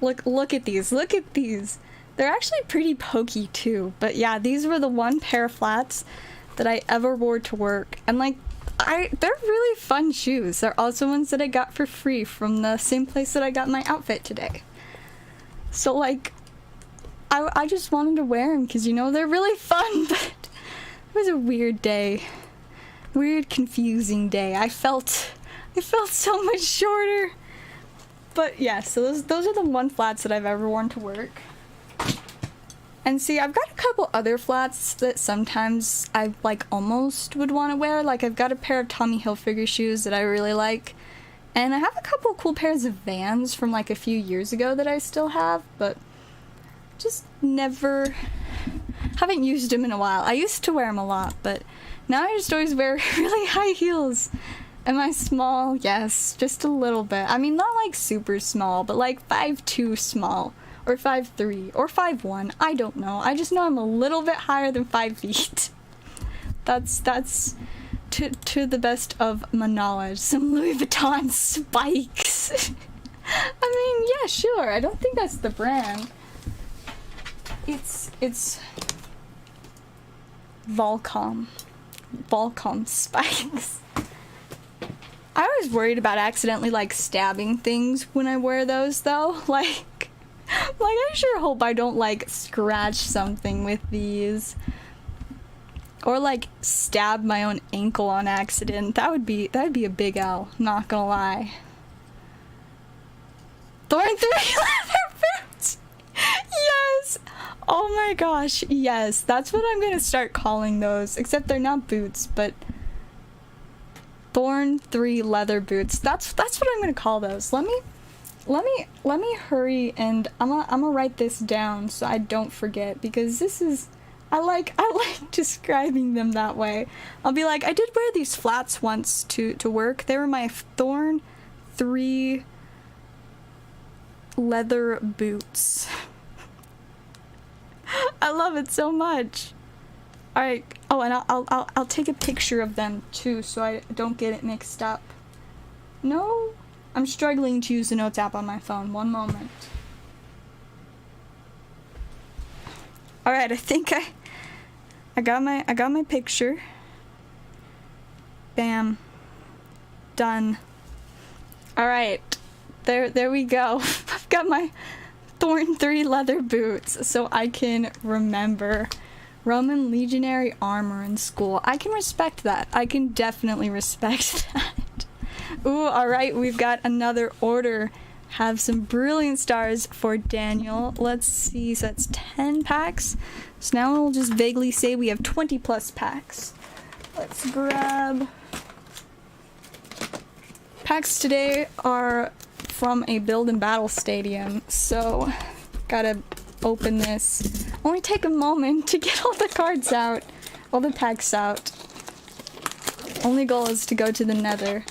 Look at these. Look at these. They're actually pretty pokey too, but yeah, these were the one pair of flats that I ever wore to work, and like, they're really fun shoes. They're also ones that I got for free from the same place that I got my outfit today. So like, I just wanted to wear them because, you know, they're really fun, but it was a weird day. Weird, confusing day. I felt so much shorter. But yeah, so those are the one flats that I've ever worn to work. And see, I've got a couple other flats that sometimes I like almost would want to wear. Like, I've got a pair of Tommy Hilfiger shoes that I really like. And I have a couple cool pairs of Vans from like a few years ago that I still have, but just never, haven't used them in a while. I used to wear them a lot, but now I just always wear really high heels. Am I small? Yes, just a little bit. I mean, not like super small, but like 5'2" small. Or 5'3", or 5'1", I don't know. I just know I'm a little bit higher than 5 feet. That's to the best of my knowledge. Some Louis Vuitton spikes. I mean, yeah, sure. I don't think that's the brand. It's Volcom spikes. I was worried about accidentally like stabbing things when I wear those though. Like, I sure hope I don't, like, scratch something with these. Or, like, stab my own ankle on accident. That'd be a big L, not gonna lie. Thorn 3 leather boots! Yes! Oh my gosh, yes. That's what I'm gonna start calling those. Except they're not boots, but... Thorn 3 leather boots. That's what I'm gonna call those. Let me hurry, and I'm gonna write this down so I don't forget, because this is, I like describing them that way. I'll be like, I did wear these flats once to work. They were my Thorn 3 leather boots. I love it so much. Alright, oh, and I'll take a picture of them too so I don't get it mixed up. No? I'm struggling to use the notes app on my phone. One moment. Alright, I think I got my picture. Bam. Done. Alright. There we go. I've got my Thorn 3 leather boots so I can remember Roman legionary armor in school. I can respect that. I can definitely respect that. Ooh, alright, we've got another order. Have some brilliant stars for Daniel. Let's see, so that's 10 packs. So now we'll just vaguely say we have 20 plus packs. Let's grab... Packs today are from a build and battle stadium, so gotta open this. Only take a moment to get all the cards out, all the packs out. Only goal is to go to the nether.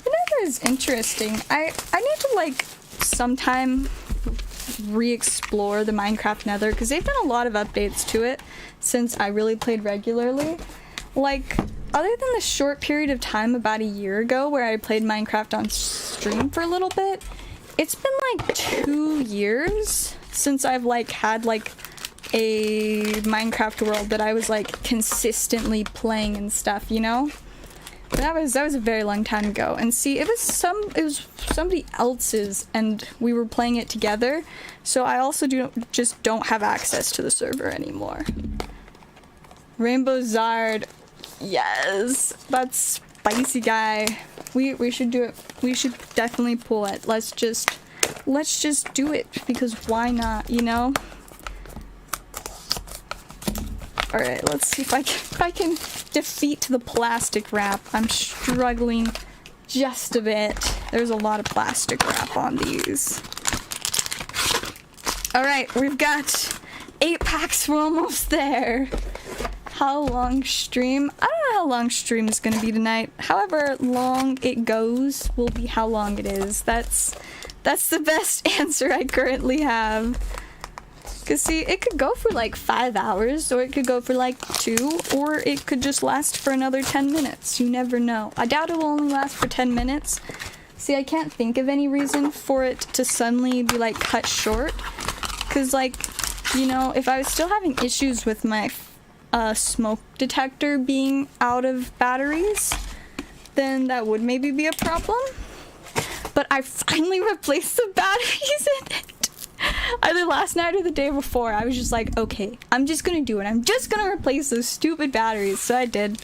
The nether is interesting. I need to like sometime re-explore the Minecraft nether because they've done a lot of updates to it since I really played regularly. Like, other than the short period of time about a year ago where I played Minecraft on stream for a little bit, it's been like 2 years since I've like had like a Minecraft world that I was like consistently playing and stuff, you know? That was a very long time ago. And see, it was somebody else's and we were playing it together. So I also just don't have access to the server anymore. Rainbow Zard. Yes, that's spicy guy. We should do it. We should definitely pull it. Let's just do it because why not, you know? All right, let's see if I can defeat the plastic wrap. I'm struggling just a bit. There's a lot of plastic wrap on these. All right, we've got 8 packs. We're almost there. How long stream? I don't know how long stream is going to be tonight. However long it goes will be how long it is. That's the best answer I currently have. Because see, it could go for like 5 hours, or it could go for like 2, or it could just last for another 10 minutes. You never know. I doubt it will only last for 10 minutes. See, I can't think of any reason for it to suddenly be like cut short. Because, like, you know, if I was still having issues with my smoke detector being out of batteries, then that would maybe be a problem. But I finally replaced the batteries in it. Either last night or the day before. I was just like, okay, I'm just gonna do it. I'm just gonna replace those stupid batteries. So I did.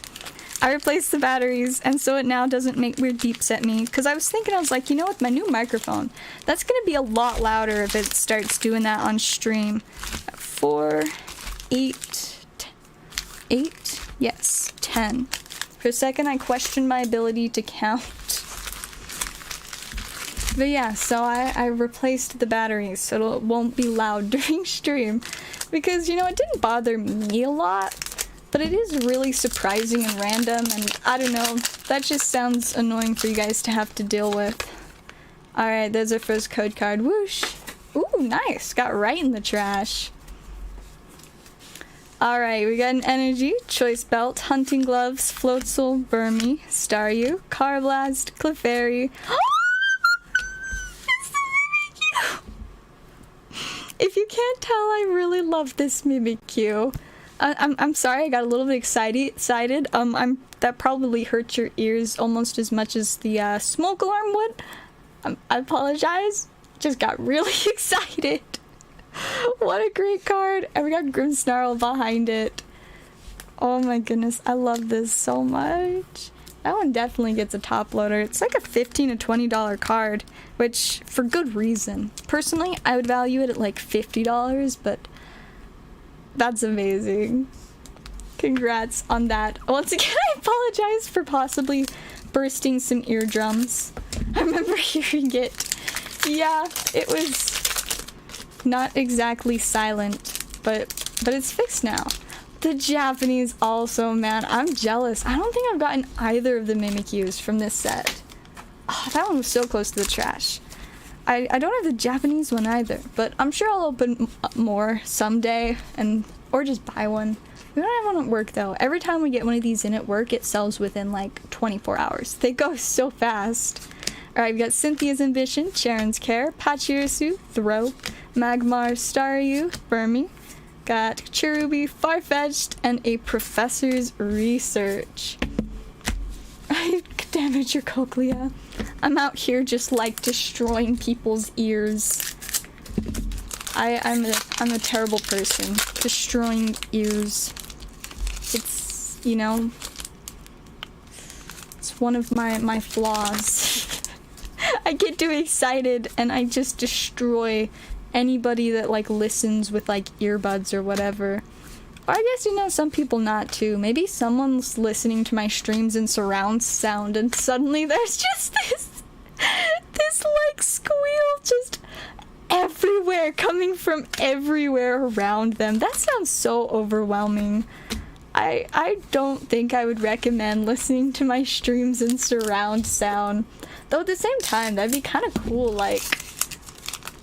I replaced the batteries, and so it now doesn't make weird beeps at me. Because I was thinking, I was like, you know, with my new microphone, that's gonna be a lot louder if it starts doing that on stream. 4, 8, 8? Yes, 10. For a second, I questioned my ability to count. But yeah, so I replaced the batteries so it won't be loud during stream. Because, you know, it didn't bother me a lot. But it is really surprising and random, and I don't know, that just sounds annoying for you guys to have to deal with. Alright, there's our first code card. Whoosh! Ooh, nice! Got right in the trash. Alright, we got an energy, choice belt, hunting gloves, floatzel, Burmy, Staryu, Carblast, Clefairy. If you can't tell, I really love this Mimikyu. I'm sorry, I got a little bit excited. That probably hurt your ears almost as much as the smoke alarm would. I apologize. Just got really excited. What a great card. And we got Grimmsnarl behind it. Oh my goodness, I love this so much. That one definitely gets a top loader. It's like a $15 to $20 card, which for good reason. Personally, I would value it at like $50, but that's amazing. Congrats on that. Once again, I apologize for possibly bursting some eardrums. I remember hearing it. Yeah, it was not exactly silent, but it's fixed now. The Japanese also, man, I'm jealous. I don't think I've gotten either of the Mimikyus from this set. Oh, that one was so close to the trash. I don't have the Japanese one either, but I'm sure I'll open more someday, or just buy one. We don't have one at work though. Every time we get one of these in at work, it sells within like 24 hours. They go so fast. Alright, we got Cynthia's Ambition, Sharon's Care, Pachirisu, Throw, Magmar, Staryu, Burmy. Got Cherubi, Farfetch'd, and a Professor's Research. Damage your cochlea. I'm out here just like destroying people's ears. I'm a terrible person. Destroying ears. It's, you know, it's one of my flaws. I get too excited and I just destroy anybody that like listens with like earbuds or whatever. Or I guess, you know, some people not too. Maybe someone's listening to my streams in surround sound and suddenly there's just this like squeal just everywhere, coming from everywhere around them. That sounds so overwhelming. I don't think I would recommend listening to my streams in surround sound. Though at the same time, that'd be kind of cool, like,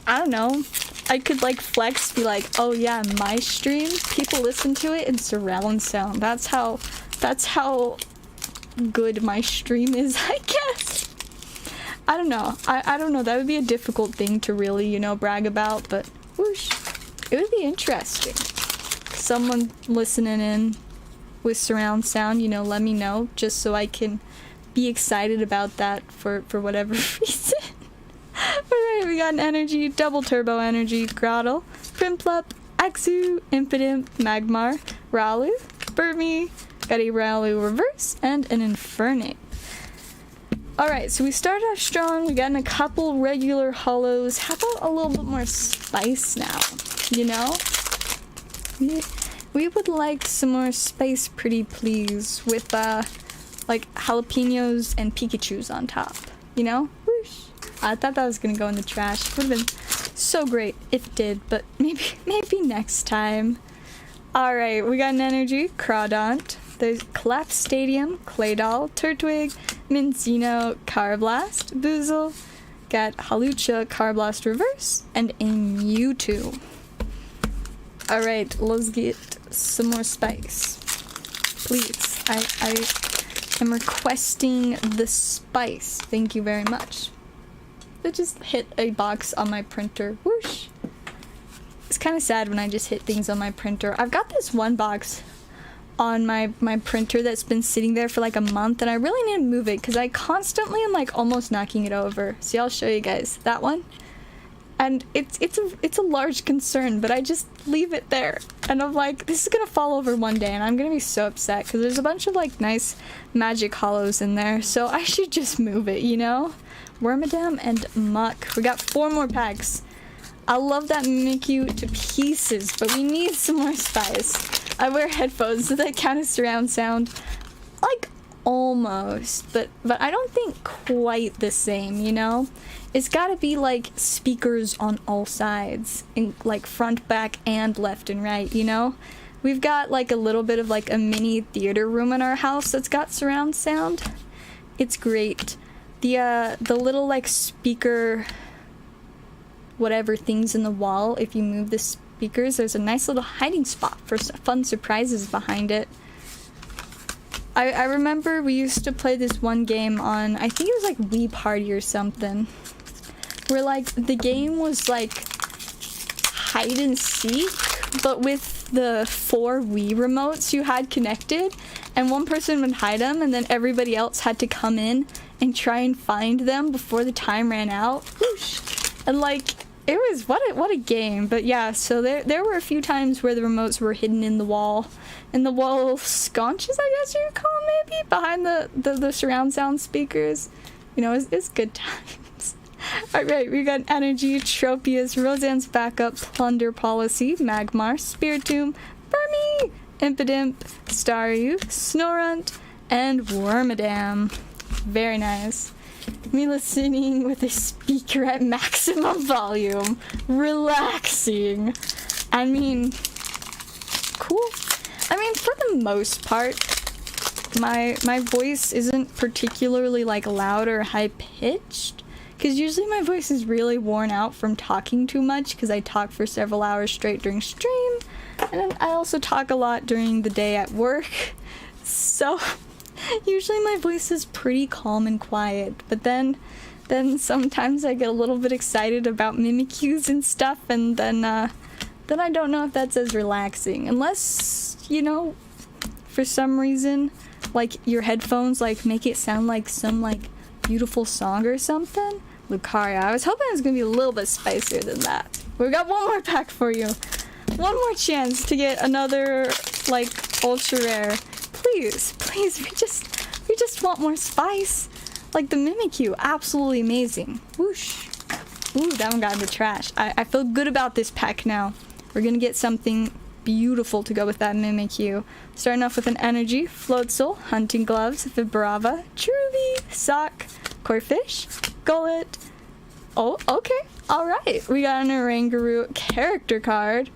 I don't know. I could like flex, be like, oh yeah, my stream, people listen to it in surround sound. That's how good my stream is, I guess. I don't know. I don't know. That would be a difficult thing to really, you know, brag about, but whoosh. It would be interesting. Someone listening in with surround sound, you know, let me know, just so I can be excited about that for whatever reason. Alright, we got an energy, double turbo energy, Grottle, Primplup, Axu, Impidimp, Magmar, Ralu, Burmy, got a Ralu reverse, and an Infernape. Alright, so we started off strong, we got in a couple regular holos. How about a little bit more spice now, you know? We would like some more spice, pretty please, with like jalapenos and Pikachus on top, you know? Whoosh. I thought that was gonna go in the trash. It would have been so great if it did, but maybe next time. Alright, we got an energy, Crawdont. There's Collapse Stadium, Claydol, Turtwig, Minccino, Carblast, Boozle. Got Halucha, Carblast Reverse, and a Mewtwo. Alright, let's get some more spice. Please, I am requesting the spice. Thank you very much. It just hit a box on my printer. Whoosh. It's kind of sad when I just hit things on my printer. I've got this one box on my printer that's been sitting there for like a month, and I really need to move it because I constantly am like almost knocking it over. See, I'll show you guys that one, and it's a large concern, but I just leave it there, and I'm like, this is gonna fall over one day, and I'm gonna be so upset because there's a bunch of like nice magic hollows in there, so I should just move it, you know? Wormadam and Muck. We got 4 more packs. I love that Mimikyu to pieces, but we need some more spice. I wear headphones, so that kind of surround sound. Like, almost, but I don't think quite the same, you know? It's gotta be like speakers on all sides, in like front, back, and left and right, you know? We've got like a little bit of like a mini theater room in our house that's got surround sound. It's great. The little like speaker whatever things in the wall, if you move the speakers, there's a nice little hiding spot for fun surprises behind it. I remember we used to play this one game on, I think it was like Wii Party or something, where like the game was like hide and seek, but with the 4 Wii remotes you had connected, and one person would hide them and then everybody else had to come in and try and find them before the time ran out. Whoosh. And like, it was what a game. But yeah, so there were a few times where the remotes were hidden in the wall sconches, I guess you would call them, maybe, behind the surround sound speakers. You know, it's good times. Alright, we got Energy, Tropius, Roseanne's Backup, Plunder Policy, Magmar, Spiritomb, Burmy, Impidimp, Staryu, Snorunt, and Wormadam. Very nice. Me listening with a speaker at maximum volume. Relaxing. I mean, cool. I mean, for the most part, my voice isn't particularly like loud or high pitched, because usually my voice is really worn out from talking too much, because I talk for several hours straight during stream, and then I also talk a lot during the day at work. So usually my voice is pretty calm and quiet, but then sometimes I get a little bit excited about Mimikyus and stuff, and then I don't know if that's as relaxing, unless, you know, for some reason, like, your headphones, like, make it sound like some, like, beautiful song or something. Lucaria. I was hoping it was gonna be a little bit spicier than that. We've got one more pack for you. One more chance to get another, like, ultra rare. Please, we just want more spice. Like the Mimikyu, absolutely amazing. Whoosh. Ooh, that one got in the trash. I feel good about this pack now. We're gonna get something beautiful to go with that Mimikyu. Starting off with an Energy, Floatzel, Hunting Gloves, Vibrava, Cherubi, Sock, Corfish, Gullet. Oh, okay. Alright. We got an Oranguru character card.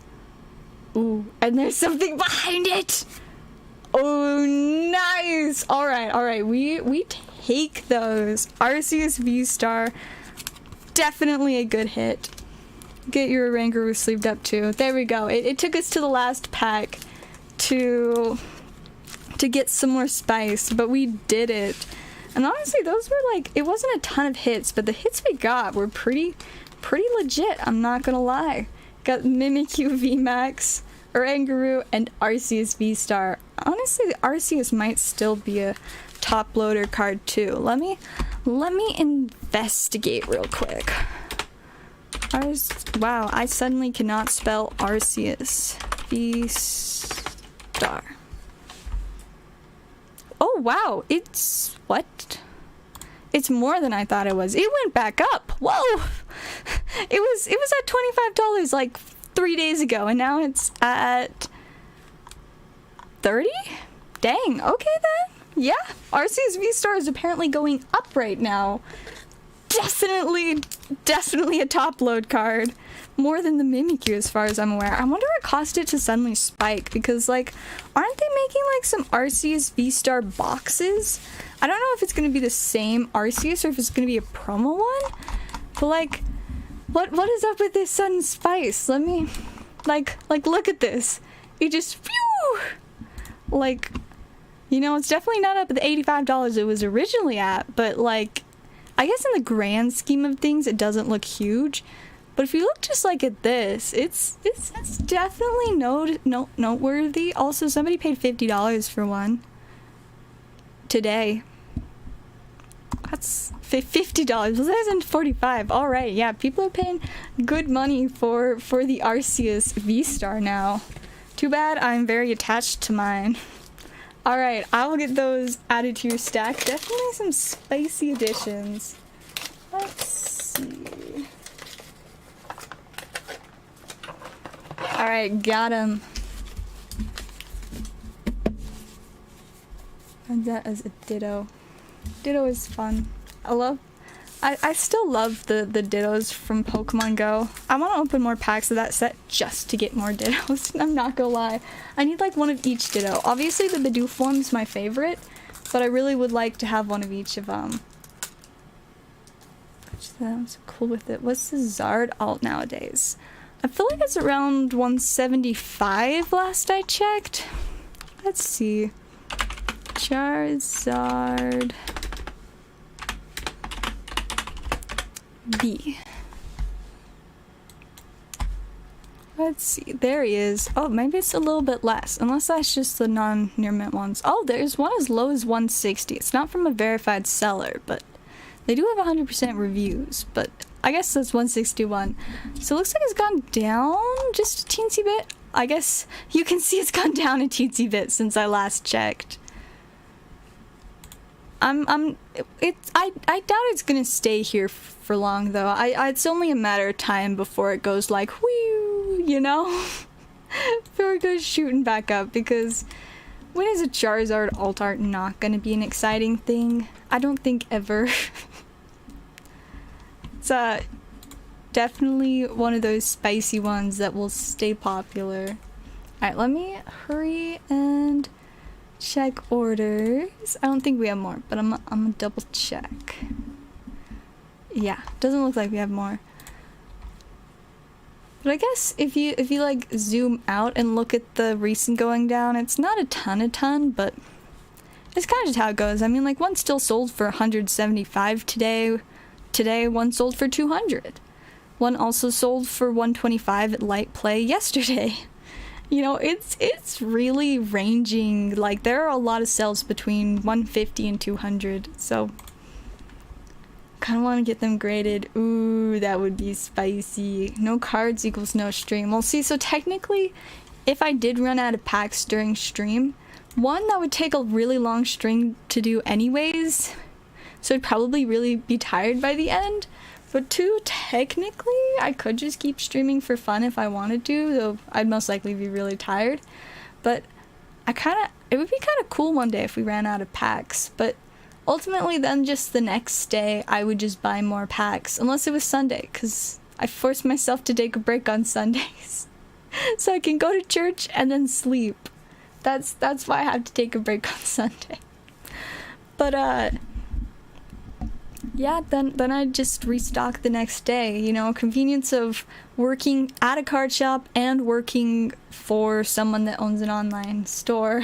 Ooh, and there's something behind it! Oh, nice! Alright, we take those. Arceus V-Star, definitely a good hit. Get your Oranguru sleeved up too. There we go. It took us to the last pack to get some more spice, but we did it. And honestly, those were like, it wasn't a ton of hits, but the hits we got were pretty legit, I'm not gonna lie. Got Mimikyu VMAX, Oranguru, and Arceus V-Star. Honestly, the Arceus might still be a top loader card too. Let me investigate real quick. Wow, I suddenly cannot spell Arceus V-Star. Oh wow, it's what? It's more than I thought it was. It went back up. Whoa! It was at $25 like 3 days ago, and now it's at 30? Dang, okay then. Yeah, Arceus V-Star is apparently going up right now. Definitely a top load card. More than the Mimikyu as far as I'm aware. I wonder what caused it to suddenly spike, because like, aren't they making like some Arceus V-Star boxes? I don't know if it's gonna be the same Arceus or if it's gonna be a promo one, but like, what is up with this sudden spice? Let me, like look at this. It just, phew! Like, you know, it's definitely not up at the $85 it was originally at, but like, I guess in the grand scheme of things, it doesn't look huge. But if you look just like at this, it's definitely noteworthy. Also, somebody paid $50 for one today. That's $50. Well, that isn't 45. All right, yeah, people are paying good money for the Arceus V-Star now. Too bad I'm very attached to mine. All right, I will get those added to your stack. Definitely some spicy additions. Let's see. All right, got him. And that is a Ditto. Ditto is fun. I still love the Dittos from Pokemon Go. I want to open more packs of that set just to get more Dittos. I'm not gonna lie. I need like one of each Ditto. Obviously the Bidoof one's my favorite, but I really would like to have one of each of them. I'm so cool with it. What's the Zard alt nowadays? I feel like it's around 175 last I checked. Let's see. Charizard B. Let's see. There he is. Oh, maybe it's a little bit less. Unless that's just the non-near mint ones. Oh, there's one as low as 160. It's not from a verified seller, but they do have 100% reviews. But I guess that's 161. So it looks like it's gone down just a teensy bit. I guess you can see it's gone down a teensy bit since I last checked. I doubt it's gonna stay here for long though. It's only a matter of time before it goes like whew, you know? Before it goes shooting back up, because when is a Charizard alt art not gonna be an exciting thing? I don't think ever. It's definitely one of those spicy ones that will stay popular. Alright, let me hurry and check orders. I don't think we have more, but I'm gonna double check. Yeah, doesn't look like we have more. But I guess if you like zoom out and look at the recent going down, it's not a ton, but it's kind of just how it goes. I mean, like one still sold for 175 today. Today one sold for 200. One also sold for 125 at Light Play yesterday. You know, it's really ranging. Like there are a lot of sales between 150 and 200. So kind of want to get them graded. Ooh, that would be spicy. No cards equals no stream. Well, see, so technically, if I did run out of packs during stream, one, that would take a really long stream to do anyways. So I'd probably really be tired by the end. But two, technically, I could just keep streaming for fun if I wanted to, though I'd most likely be really tired. But it would be kind of cool one day if we ran out of packs. But ultimately, then just the next day, I would just buy more packs, unless it was Sunday, because I forced myself to take a break on Sundays. So I can go to church and then sleep. That's why I have to take a break on Sunday. But, yeah, then I just restock the next day. You know, convenience of working at a card shop and working for someone that owns an online store.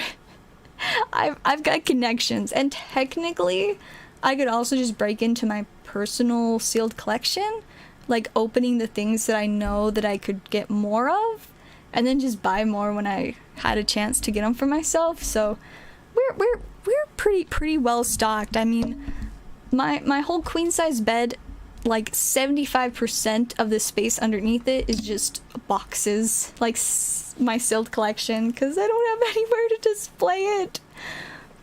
I've got connections, and technically I could also just break into my personal sealed collection, like opening the things that I know that I could get more of, and then just buy more when I had a chance to get them for myself. So we're pretty well stocked. I mean, my whole queen size bed, like 75% of the space underneath it is just boxes, like my sealed collection, because I don't have anywhere to display it.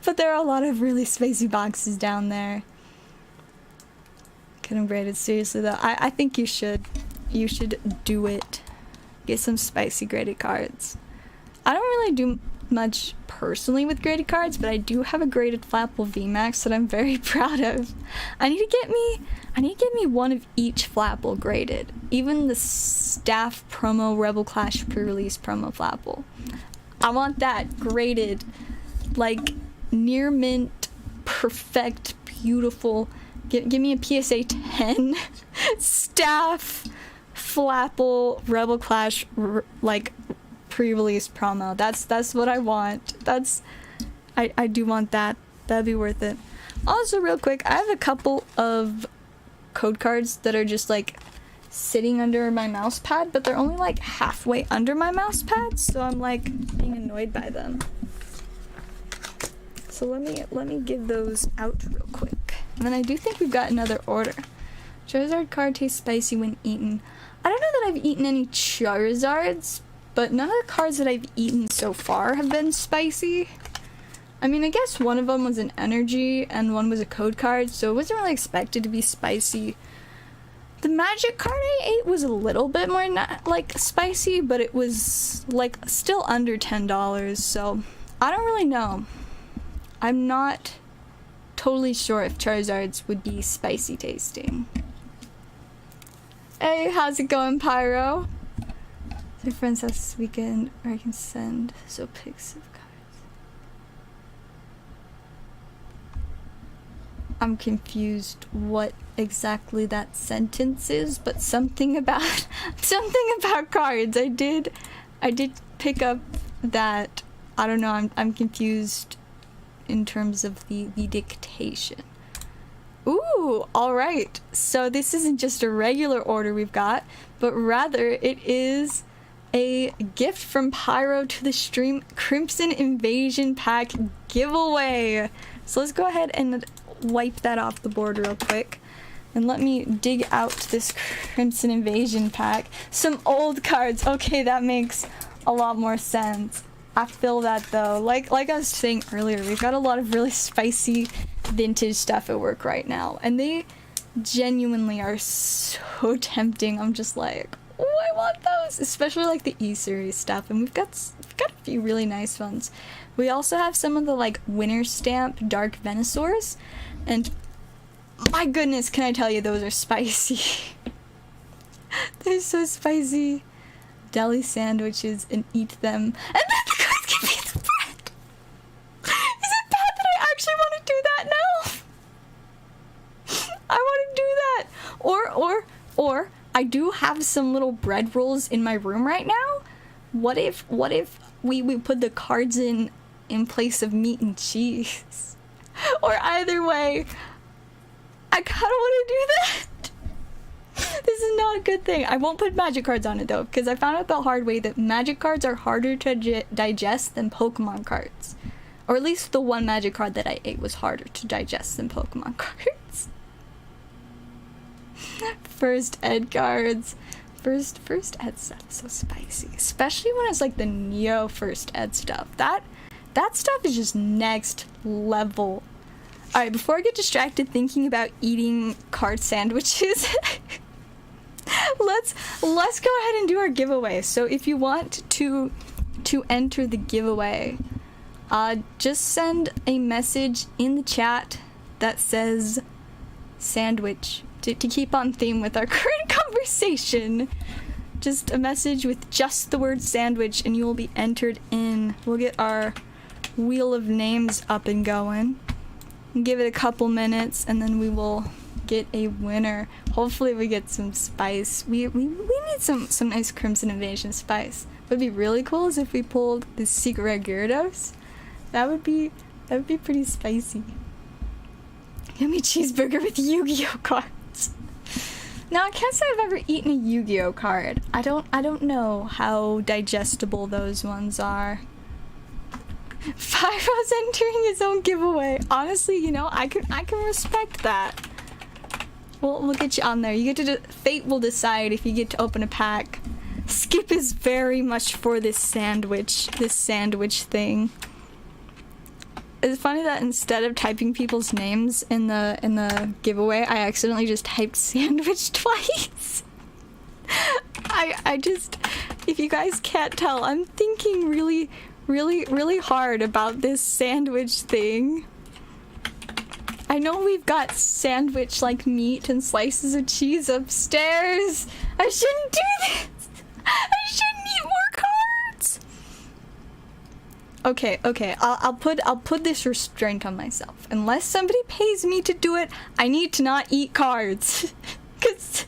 But there are a lot of really spicy boxes down there. Get them graded seriously though. I think you should do it. Get some spicy graded cards. I don't really do much personally with graded cards, but I do have a graded Flapple VMAX that I'm very proud of. I need to get me one of each Flapple graded. Even the staff promo Rebel Clash pre-release promo Flapple. I want that graded, like near mint, perfect, beautiful. Give me a PSA 10 staff Flapple Rebel Clash like pre-release promo. That's what I want. I do want that. That'd be worth it. Also, real quick, I have a couple of code cards that are just like sitting under my mouse pad, but they're only like halfway under my mouse pad, so I'm like being annoyed by them. So let me give those out real quick. And then I do think we've got another order. Charizard card tastes spicy when eaten. I don't know that I've eaten any Charizards, but none of the cards that I've eaten so far have been spicy. I mean, I guess one of them was an energy and one was a code card, so it wasn't really expected to be spicy. The magic card I ate was a little bit more like spicy, but it was like still under $10, so I don't really know. I'm not totally sure if Charizards would be spicy tasting. Hey, how's it going, Pyro? My friend's house this weekend, or I can send pics of cards. I'm confused what exactly that sentence is, but something about cards. I did pick up that. I don't know. I'm confused in terms of the dictation. Ooh, all right. So this isn't just a regular order we've got, but rather it is a gift from Pyro to the stream Crimson Invasion pack giveaway. So let's go ahead and wipe that off the board real quick. And let me dig out this Crimson Invasion pack. Some old cards. Okay, that makes a lot more sense. I feel that though. Like I was saying earlier, we've got a lot of really spicy vintage stuff at work right now. And they genuinely are so tempting. I'm just like, oh, I want those. Especially like the E-series stuff. And we've got a few really nice ones. We also have some of the like Winter Stamp Dark Venusaurs. And my goodness, can I tell you, those are spicy. They're so spicy. Deli sandwiches and eat them. And then the guys give me the bread. Is it bad that I actually want to do that now? I want to do that. Or I do have some little bread rolls in my room right now. What if we put the cards in place of meat and cheese? Or either way, I kind of want to do that. This is not a good thing. I won't put magic cards on it though, because I found out the hard way that magic cards are harder to digest than Pokemon cards. Or at least the one magic card that I ate was harder to digest than Pokemon cards. First ed cards. First ed stuff is so spicy. Especially when it's like the Neo first ed stuff. That stuff is just next level. Alright, before I get distracted thinking about eating card sandwiches, let's go ahead and do our giveaway. So if you want to enter the giveaway, just send a message in the chat that says sandwich to keep on theme with our current conversation. Just a message with just the word sandwich and you will be entered in. We'll get our wheel of names up and going. Give it a couple minutes and then we will get a winner. Hopefully we get some spice. We need some nice Crimson Invasion spice. What would be really cool is if we pulled this secret rare Gyarados. That would be pretty spicy. Yummy cheeseburger with Yu-Gi-Oh cards. Now I can't say I've ever eaten a Yu-Gi-Oh card. I don't know how digestible those ones are. Pyro's entering his own giveaway. Honestly, you know, I can respect that. We'll get you on there. You get to fate will decide if you get to open a pack. Skip is very much for this sandwich thing. It's funny that instead of typing people's names in the giveaway, I accidentally just typed sandwich twice. I just, if you guys can't tell, I'm thinking really hard about this sandwich thing. I know we've got sandwich like meat and slices of cheese upstairs. I shouldn't do this. I shouldn't eat more cards. Okay. I'll put this restraint on myself. Unless somebody pays me to do it, I need to not eat cards. Cause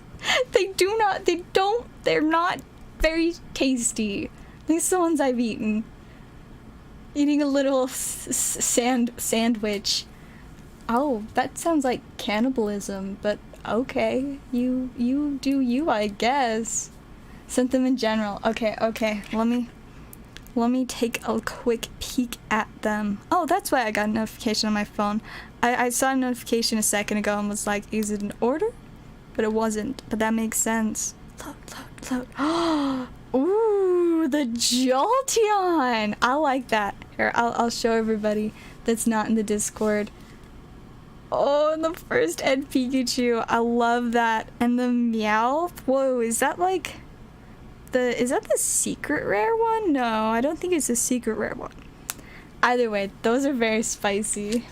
they're not very tasty. At least the ones I've eaten. Eating a little sandwich. Oh, that sounds like cannibalism, but Okay, you do you, I guess. Sent them in general. Okay, let me take a quick peek at them. Oh, that's why I got a notification on my phone. I saw a notification a second ago and was like, is it an order? But it wasn't. But that makes sense. Load. Ooh, the Jolteon! I like that. Here, I'll show everybody that's not in the Discord. Oh, and the first Ed Pikachu. I love that. And the Meowth. Whoa, is that like... Is that the secret rare one? No, I don't think it's the secret rare one. Either way, those are very spicy.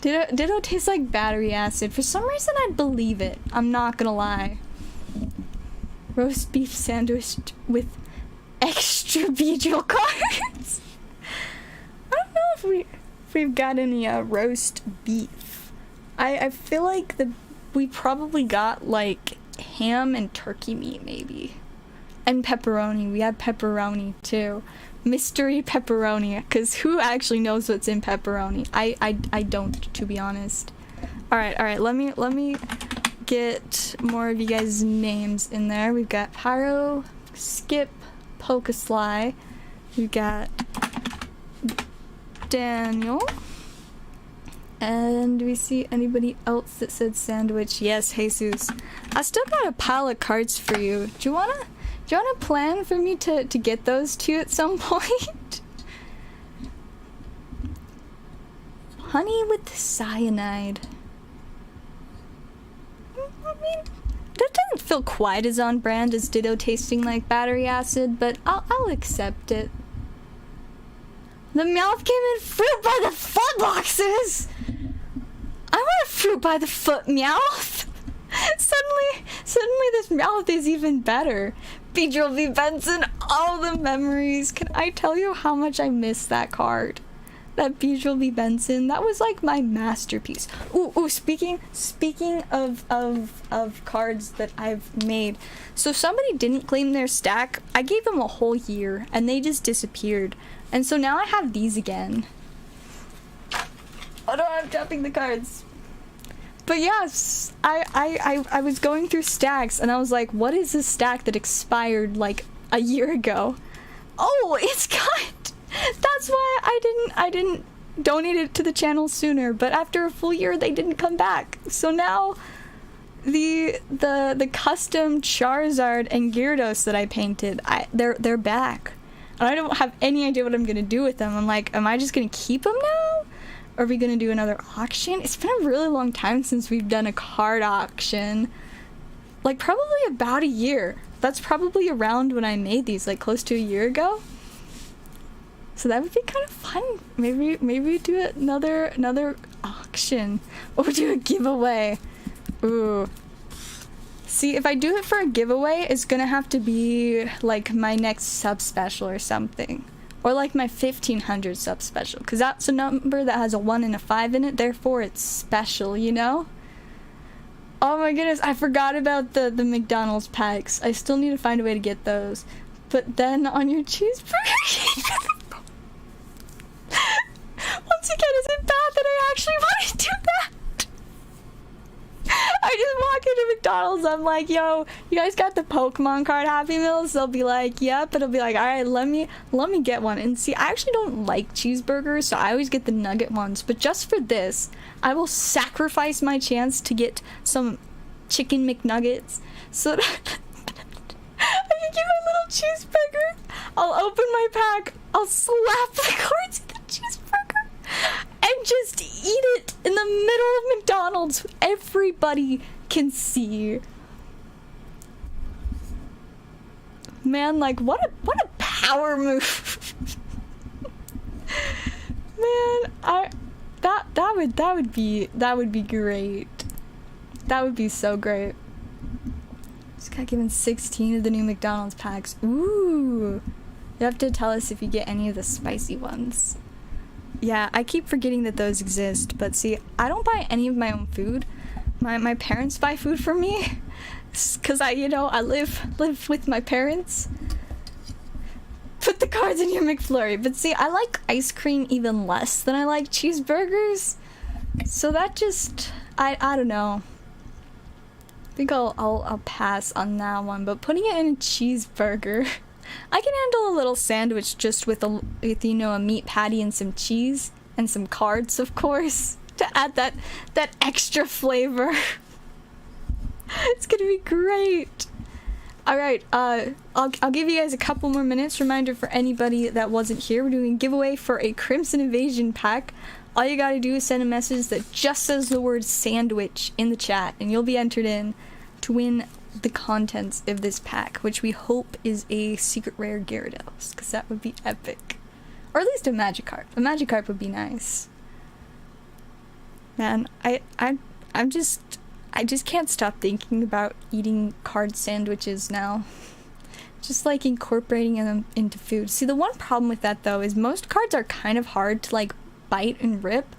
Ditto tastes like battery acid. For some reason, I believe it. I'm not gonna lie. Roast beef sandwiched with extra Beedrill cards. I don't know if we've got any roast beef. I feel like we probably got like ham and turkey meat maybe. And pepperoni. We had pepperoni too. Mystery pepperoni, because who actually knows what's in pepperoni? I don't, to be honest. Alright, let me get more of you guys' names in there. We've got Pyro, Skip, Pokesly. We've got Daniel. And do we see anybody else that said sandwich? Yes, Jesus. I still got a pile of cards for you. Do you wanna plan for me to get those to you at some point? Honey with cyanide. I mean, that doesn't feel quite as on brand as Ditto tasting like battery acid, but I'll accept it. The Meowth came in fruit by the foot boxes! I want a fruit by the foot Meowth! Suddenly this Meowth is even better. Beedrill v. Benson, all the memories. Can I tell you how much I miss that card? That Beedrill v. Benson, that was like my masterpiece. Ooh, speaking of cards that I've made. So somebody didn't claim their stack. I gave them a whole year and they just disappeared. And so now I have these again. Oh no, I'm dropping the cards. But yes, I was going through stacks and I was like, what is this stack that expired like a year ago? Oh, it's got... That's why I didn't donate it to the channel sooner, but after a full year they didn't come back. So now the custom Charizard and Gyarados that I painted, they're back. And I don't have any idea what I'm gonna do with them. I'm like, am I just gonna keep them now? Are we gonna do another auction? It's been a really long time since we've done a card auction. Like probably about a year. That's probably around when I made these, like close to a year ago. So that would be kind of fun. Maybe we do another auction or do a giveaway. Ooh. See, if I do it for a giveaway, it's gonna have to be like my next sub special or something. Or like my 1500 sub special, because that's a number that has a 1 and a 5 in it, therefore it's special, you know? Oh my goodness, I forgot about the McDonald's packs. I still need to find a way to get those. But then on your cheeseburger... Once again, is it bad that I actually want to do that? I just walk into McDonald's, I'm like, yo, you guys got the Pokemon card Happy Meals? They'll be like, yep. It'll be like, alright, let me get one. And see, I actually don't like cheeseburgers, so I always get the nugget ones. But just for this, I will sacrifice my chance to get some chicken McNuggets so that I can get my little cheeseburger. I'll open my pack, I'll slap the cards in the cheeseburger, and just eat it in the middle of McDonald's. Everybody can see. Man, like what a power move. Man, that would be great. That would be so great. Just got given 16 of the new McDonald's packs. Ooh. You have to tell us if you get any of the spicy ones. Yeah, I keep forgetting that those exist, but see, I don't buy any of my own food. My parents buy food for me, cause I live with my parents. Put the cards in your McFlurry. But see, I like ice cream even less than I like cheeseburgers. So that just, I don't know. think I'll pass on that one, but putting it in a cheeseburger, I can handle a little sandwich just with you know, a meat patty and some cheese and some cards, of course, to add that extra flavor. It's gonna be great. All right, I'll give you guys a couple more minutes. Reminder for anybody that wasn't here, we're doing a giveaway for a Crimson Invasion pack. All you gotta do is send a message that just says the word sandwich in the chat, and you'll be entered in to win the contents of this pack, which we hope is a secret rare Gyarados, because that would be epic. Or at least a Magikarp. A Magikarp would be nice. Man, I just can't stop thinking about eating card sandwiches now. Just like incorporating them into food. See, the one problem with that though is most cards are kind of hard to like bite and rip.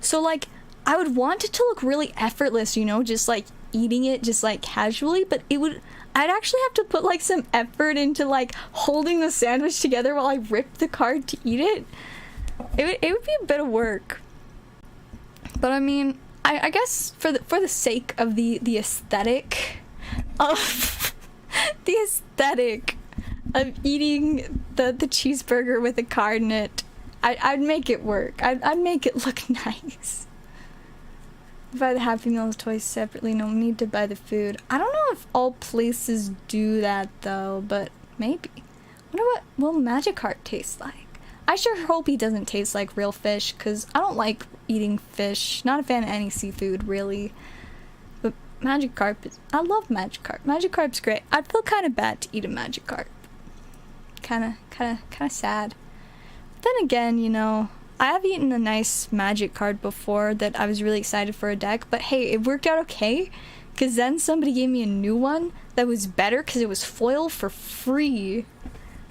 So like I would want it to look really effortless, you know, just like eating it just like casually, but I'd actually have to put like some effort into like holding the sandwich together while I rip the card to eat it. It would be a bit of work. But I mean, I guess for the sake of the aesthetic of the aesthetic of eating the cheeseburger with a card in it, I'd make it work. I'd make it look nice. Buy the Happy Meals toys separately, no need to buy the food. I don't know if all places do that though, but maybe. Wonder what will Magikarp taste like? I sure hope he doesn't taste like real fish, because I don't like eating fish. Not a fan of any seafood, really. But Magikarp is... I love Magikarp. Magikarp's great. I feel kind of bad to eat a Magikarp. Kind of sad. Then again, you know, I have eaten a nice Magic card before that I was really excited for a deck, but hey, it worked out okay, because then somebody gave me a new one that was better because it was foil for free.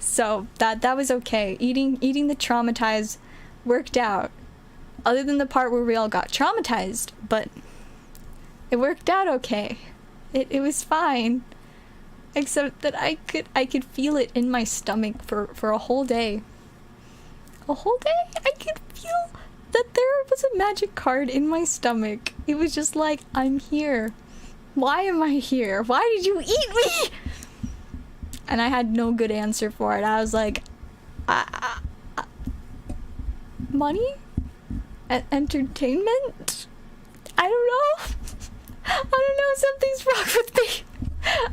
So that was okay. Eating the traumatized worked out. Other than the part where we all got traumatized, but it worked out okay. It was fine. Except that I could feel it in my stomach for a whole day. A whole day? I could feel that there was a Magic card in my stomach. It was just like, I'm here. Why am I here? Why did you eat me? And I had no good answer for it. I was like, money? Entertainment? I don't know. I don't know, something's wrong with me.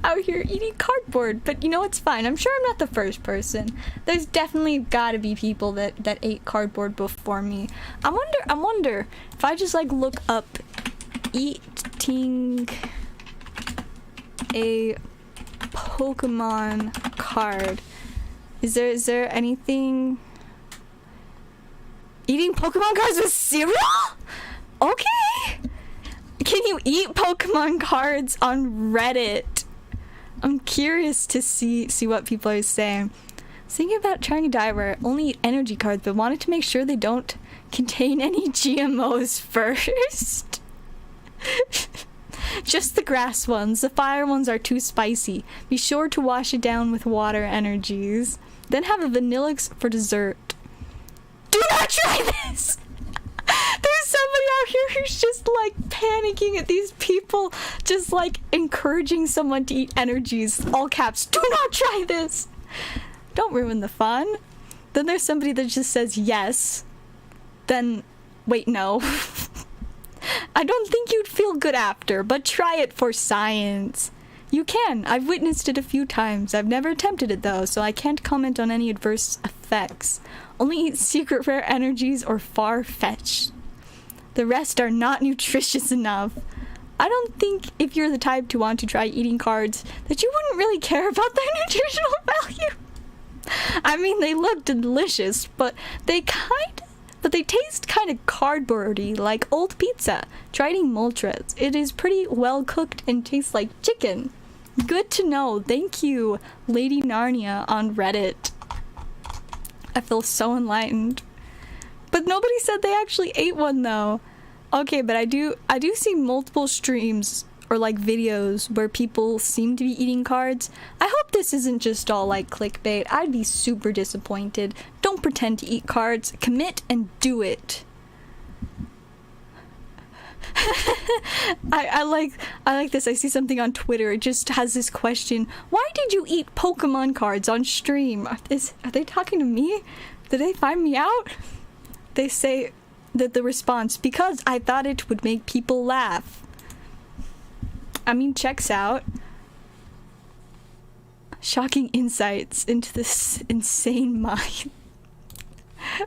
Out here eating cardboard. But you know, it's fine. I'm sure I'm not the first person. There's definitely gotta be people that ate cardboard before me. I wonder if I just like look up eating a Pokemon card. Is there anything? Eating Pokemon cards with cereal? Okay. Can you eat Pokemon cards on Reddit? I'm curious to see what people are saying. I was thinking about trying a diet where I only eat energy cards, but wanted to make sure they don't contain any GMOs first. Just the grass ones. The fire ones are too spicy. Be sure to wash it down with water energies. Then have a Vanillix for dessert. Do not try this! There's somebody out here who's just like panicking at these people just like encouraging someone to eat energies. All caps. Do not try this! Don't ruin the fun. Then there's somebody that just says yes. Then, wait, no. I don't think you'd feel good after, but try it for science. You can. I've witnessed it a few times. I've never attempted it though, so I can't comment on any adverse effects. Only eat secret rare energies or far-fetched. The rest are not nutritious enough. I don't think if you're the type to want to try eating cards that you wouldn't really care about their nutritional value. I mean, they look delicious, but they taste kind of cardboardy, like old pizza. Try eating Moltres. It is pretty well cooked and tastes like chicken. Good to know. Thank you, Lady Narnia on Reddit. I feel so enlightened. But nobody said they actually ate one though. Okay, but I do see multiple streams or like videos where people seem to be eating cards. I hope this isn't just all like clickbait. I'd be super disappointed. Don't pretend to eat cards. Commit and do it. I like this. I see something on Twitter. It just has this question. Why did you eat Pokemon cards on stream? Are they talking to me? Did they find me out? They say that the response, because I thought it would make people laugh. I mean, checks out. Shocking insights into this insane mind.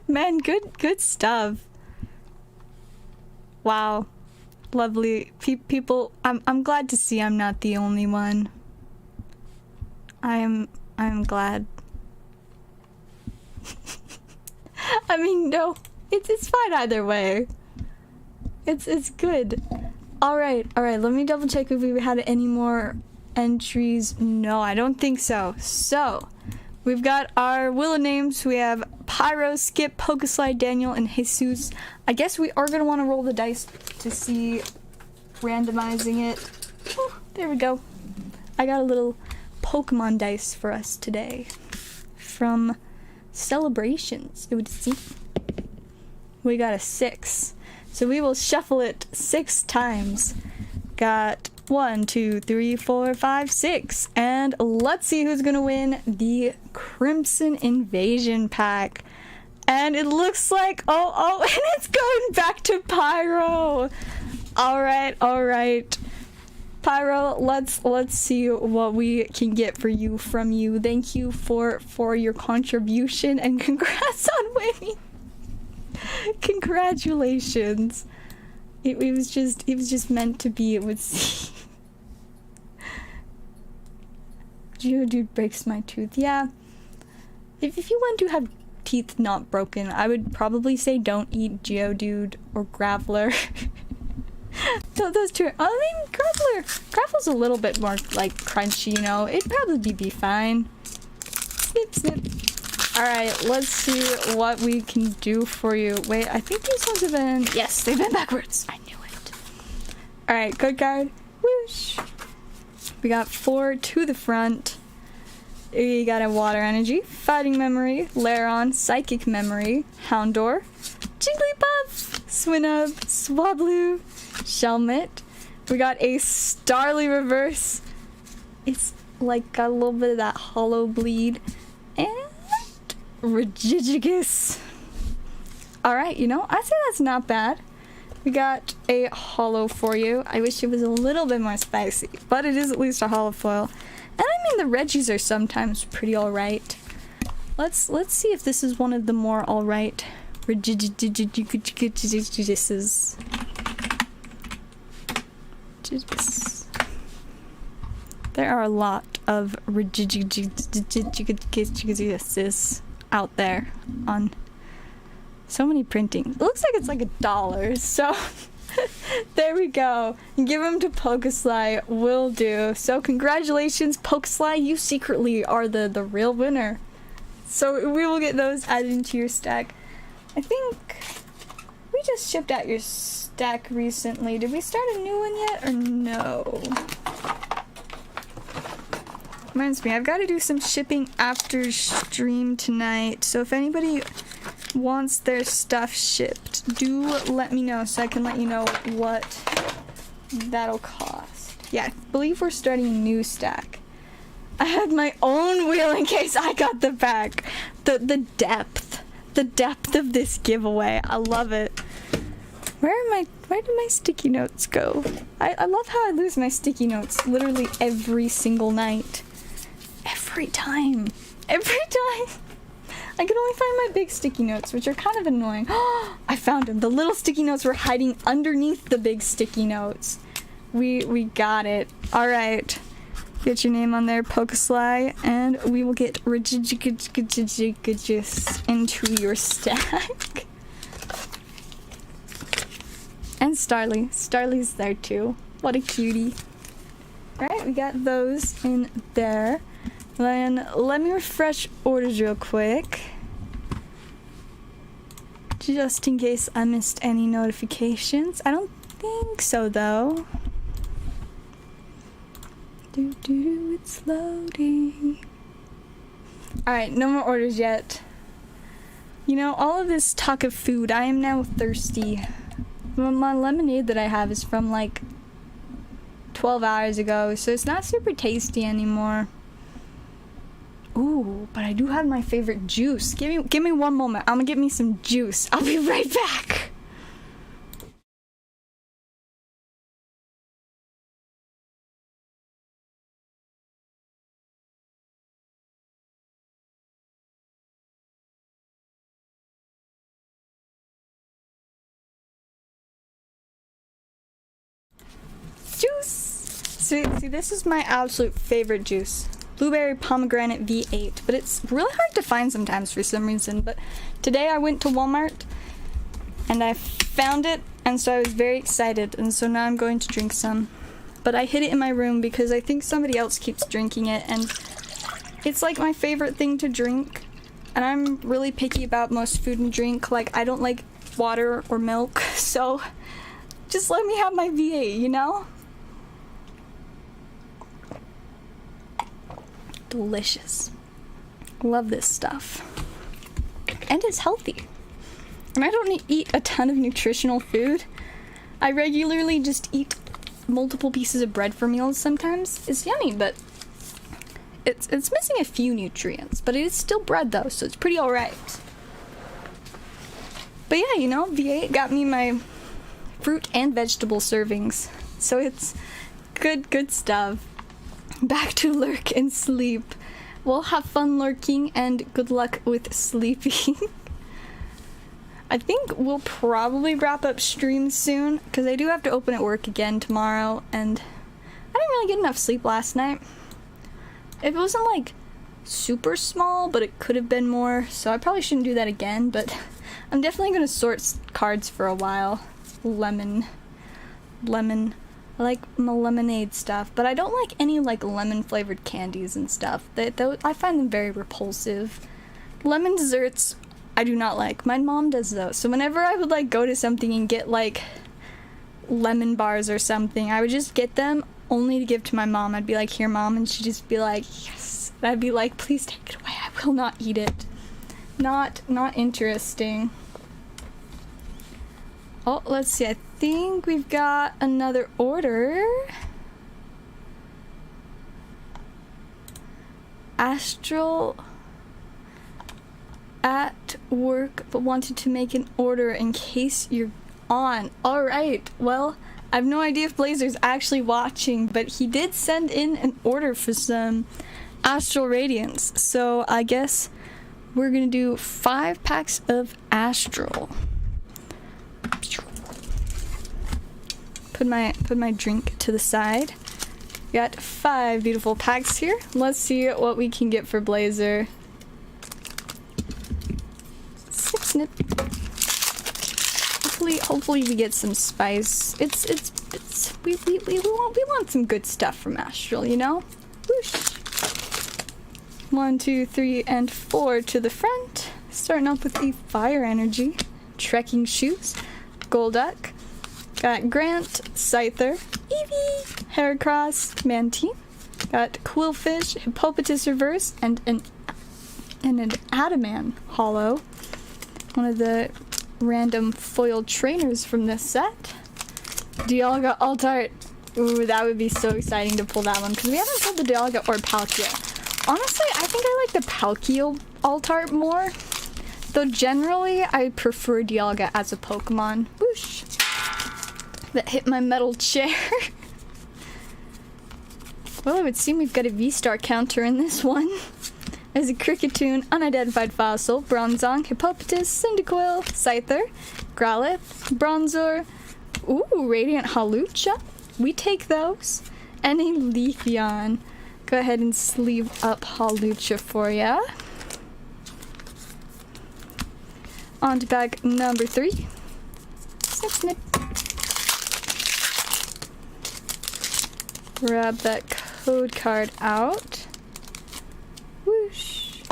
Man, good stuff. Wow. Lovely. People, I'm glad to see I'm not the only one. I'm glad. I mean, no. It's fine either way. It's good. Alright, let me double check if we had any more entries. No, I don't think so. So, we've got our Willow names. We have Pyro, Skip, Pokeslide, Daniel, and Jesus. I guess we are going to want to roll the dice to see randomizing it. Whew, there we go. I got a little Pokemon dice for us today from Celebrations. It would seem we got a 6. So we will shuffle it 6 times. Got 1, 2, 3, 4, 5, 6. And let's see who's gonna win the Crimson Invasion pack. And it looks like, oh, and it's going back to Pyro. Alright. Pyro, let's see what we can get for you from you. Thank you for your contribution and congrats on winning. Congratulations. It was just meant to be, it would seem. Geodude breaks my tooth. Yeah. If you want to have teeth not broken, I would probably say don't eat Geodude or Graveler. So those two, I mean, Gravel's a little bit more like crunchy, you know. It'd probably be fine. Snip. Alright, let's see what we can do for you. Wait, I think these ones have been... Yes, they've been backwards. I knew it. Alright, good card. Whoosh. We got 4 to the front. We got a Water Energy, Fighting Memory, Lairon, Psychic Memory, Houndour, Jigglypuff, Swinub, Swablu, Shelmet. We got a Starly Reverse. It's like got a little bit of that hollow bleed. And Regigigas. Alright, you know, I'd say that's not bad. We got a holo for you. I wish it was a little bit more spicy, but it is at least a holofoil. And I mean, the Reggies are sometimes pretty alright. Let's see if this is one of the more alright Regigigas. There are a lot of Regigigas out there on so many printing. It looks like it's like $1, so there we go. Give them to Pokeslide, will do. So congratulations, Pokeslide, you secretly are the real winner. So we will get those added into your stack. I think we just shipped out your stack recently. Did we start a new one yet or no? Reminds me, I've got to do some shipping after stream tonight, so if anybody wants their stuff shipped, do let me know so I can let you know what that'll cost. Yeah, I believe we're starting a new stack. I had my own wheel in case I got the pack. The depth of this giveaway. I love it. Where did my sticky notes go? I love how I lose my sticky notes literally every single night. Every time. I can only find my big sticky notes, which are kind of annoying. I found them. The little sticky notes were hiding underneath the big sticky notes. We got it. Alright. Get your name on there, Pokeslide, and we will get Regigigas into your stack. And Starly. Starly's there too. What a cutie. Alright, we got those in there. Then let me refresh orders real quick. Just in case I missed any notifications. I don't think so though. It's loading. Alright, no more orders yet. You know, all of this talk of food, I am now thirsty. My lemonade that I have is from like 12 hours ago, so it's not super tasty anymore. Ooh, but I do have my favorite juice. Give me one moment. I'm gonna get me some juice. I'll be right back. Juice! See, this is my absolute favorite juice. Blueberry pomegranate V8, but it's really hard to find sometimes for some reason. But today I went to Walmart and I found it, and so I was very excited, and so now I'm going to drink some. But I hid it in my room because I think somebody else keeps drinking it, and it's like my favorite thing to drink. And I'm really picky about most food and drink. Like, I don't like water or milk, so just let me have my V8, you know? Delicious. Love this stuff. And it's healthy. And I don't eat a ton of nutritional food. I regularly just eat multiple pieces of bread for meals sometimes. It's yummy, but it's missing a few nutrients. But it is still bread though, so it's pretty alright. But yeah, you know, V8 got me my fruit and vegetable servings. So it's good stuff. Back to lurk and sleep. Well, have fun lurking and good luck with sleeping. I think we'll probably wrap up stream soon because I do have to open at work again tomorrow, and I didn't really get enough sleep last night. It wasn't like super small, but it could have been more, so I probably shouldn't do that again, but I'm definitely going to sort cards for a while. Lemon. I like my lemonade stuff, but I don't like any like lemon flavored candies and stuff. I find them very repulsive. Lemon desserts I do not like. My mom does those. So whenever I would like go to something and get like lemon bars or something, I would just get them only to give to my mom. I'd be like, "Here, Mom," and she'd just be like, "Yes." And I'd be like, "Please take it away. I will not eat it." Not interesting. Oh, let's see. I think we've got another order. Astral at work, but wanted to make an order in case you're on. Alright, well, I have no idea if Blazer's actually watching, but he did send in an order for some Astral Radiance. So I guess we're gonna do 5 packs of Astral. Put my drink to the side. Got 5 beautiful packs here. Let's see what we can get for Blazer. Snip, snip. Hopefully we get some spice. We want some good stuff from Astral, you know? Whoosh. 1, 2, 3, and 4 to the front. Starting off with the Fire Energy. Trekking Shoes. Golduck. Got Grant, Scyther, Eevee, Heracross, Mantine. Got Quillfish, Hippopotas Reverse, and an Adaman Holo. One of the random foil trainers from this set. Dialga Altart. Ooh, that would be so exciting to pull that one, because we haven't pulled the Dialga or Palkia. Honestly, I think I like the Palkia Altart more. Though generally, I prefer Dialga as a Pokemon. Whoosh! That hit my metal chair. Well, it would seem we've got a V-Star counter in this one. There's a Cricketune, Unidentified Fossil, Bronzong, Hippopotas, Cyndaquil, Scyther, Growlithe, Bronzor, ooh, Radiant Hawlucha. We take those. And a Leafeon. Go ahead and sleeve up Hawlucha for ya. On to bag number 3. Snip, snip. Grab that code card out. Whoosh.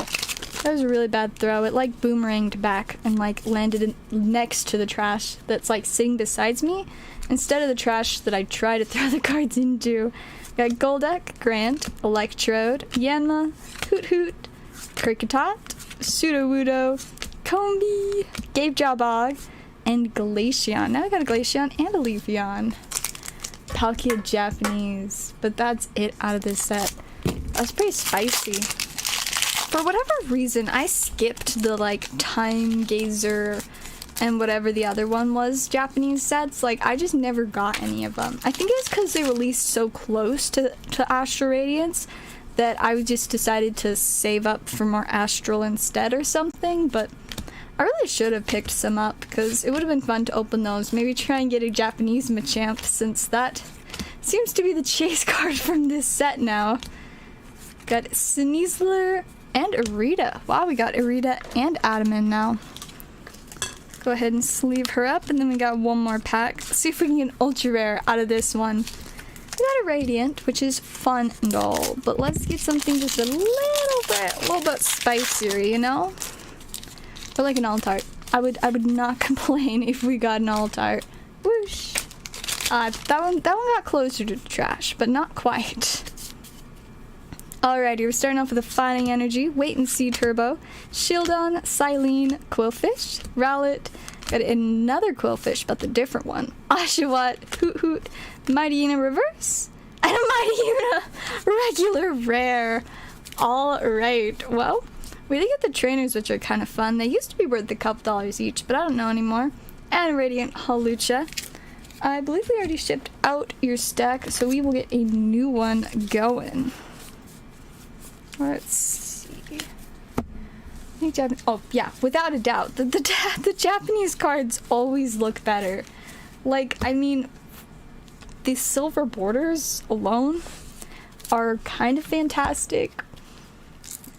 That was a really bad throw. It like boomeranged back and like landed next to the trash that's like sitting beside me instead of the trash that I try to throw the cards into. Got Golduck, Grant, Electrode, Yanma, Hoot Hoot, Kricketot, Sudowoodo, Combee, Gabe Jawbog, and Glaceon. Now I got a Glaceon and a Leafeon. Palkia Japanese, but that's it out of this set. That's pretty spicy. For whatever reason, I skipped the like Time Gazer and whatever the other one was Japanese sets. Like, I just never got any of them. I think it's because they released so close to Astral Radiance that I just decided to save up for more Astral instead or something, but I really should have picked some up because it would have been fun to open those. Maybe try and get a Japanese Machamp, since that seems to be the chase card from this set now. Got Sneasler and Irida. Wow, we got Irida and Adaman now. Go ahead and sleeve her up, and then we got one more pack. Let's see if we can get an ultra rare out of this one. We got a Radiant, which is fun and all, but let's get something just a little bit spicier, you know? Or like an Altart. I would not complain if we got an Altart. Whoosh! That one got closer to trash, but not quite. Alrighty, we're starting off with a Fighting Energy, Wait and See Turbo, Shieldon, Silene, Quillfish, Rowlet, got another Quillfish, but the different one, Oshawott, Hoot Hoot, Mightyena Reverse, and a Mightyena Regular Rare. Alright, well, we did get the trainers, which are kind of fun. They used to be worth a couple dollars each, but I don't know anymore. And Radiant Hawlucha. I believe we already shipped out your stack, so we will get a new one going. Let's see. Oh yeah, without a doubt, the Japanese cards always look better. Like, I mean, the silver borders alone are kind of fantastic.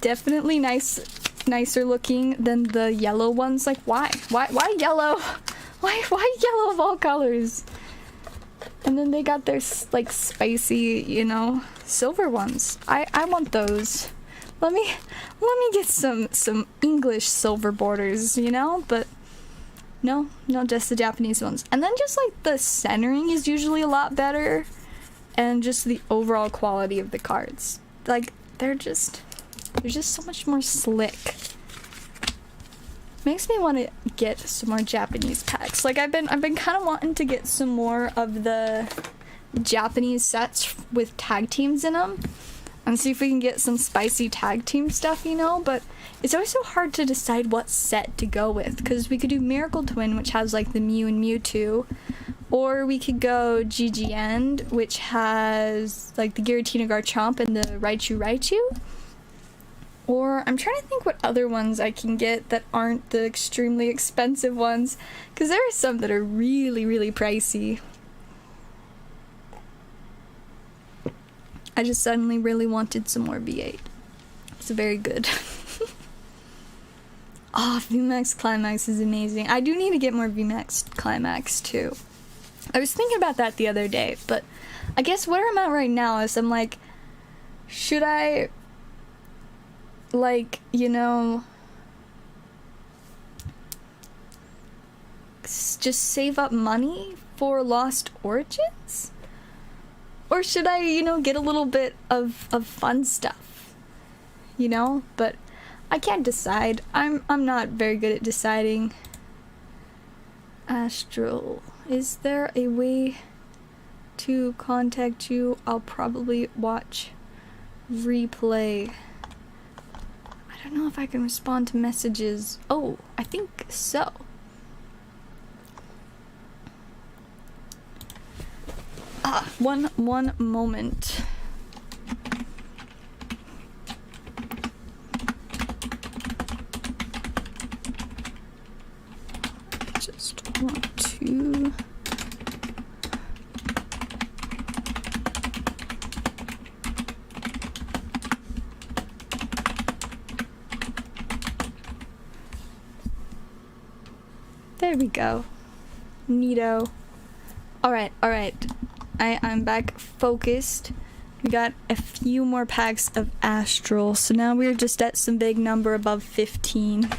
Definitely nicer looking than the yellow ones. Like, why yellow? Why yellow of all colors? And then they got their like spicy, you know, silver ones. I want those. Let me get some English silver borders, you know, but no, just the Japanese ones. And then just like the centering is usually a lot better, and just the overall quality of the cards. Like, they're just so much more slick. Makes me want to get some more Japanese packs. Like, I've been kind of wanting to get some more of the Japanese sets with tag teams in them, and see if we can get some spicy tag team stuff, you know, but it's always so hard to decide what set to go with, because we could do Miracle Twin, which has like the Mew and Mewtwo, or we could go GG End, which has like the Giratina Garchomp and the Raichu. Or I'm trying to think what other ones I can get that aren't the extremely expensive ones, because there are some that are really, really pricey. I just suddenly really wanted some more V8. It's very good. Oh, VMAX Climax is amazing. I do need to get more VMAX Climax too. I was thinking about that the other day, but I guess where I'm at right now is I'm like, should I, like, you know, just save up money for Lost Origins? Or should I, you know, get a little bit of fun stuff, you know? But I can't decide. I'm not very good at deciding. Astral. Is there a way to contact you? I'll probably watch replay. I don't know if I can respond to messages. Oh, I think so. One moment. Just want to... There we go. Neato. Alright. I'm back focused. We got a few more packs of Astral, so now we're just at some big number above 15.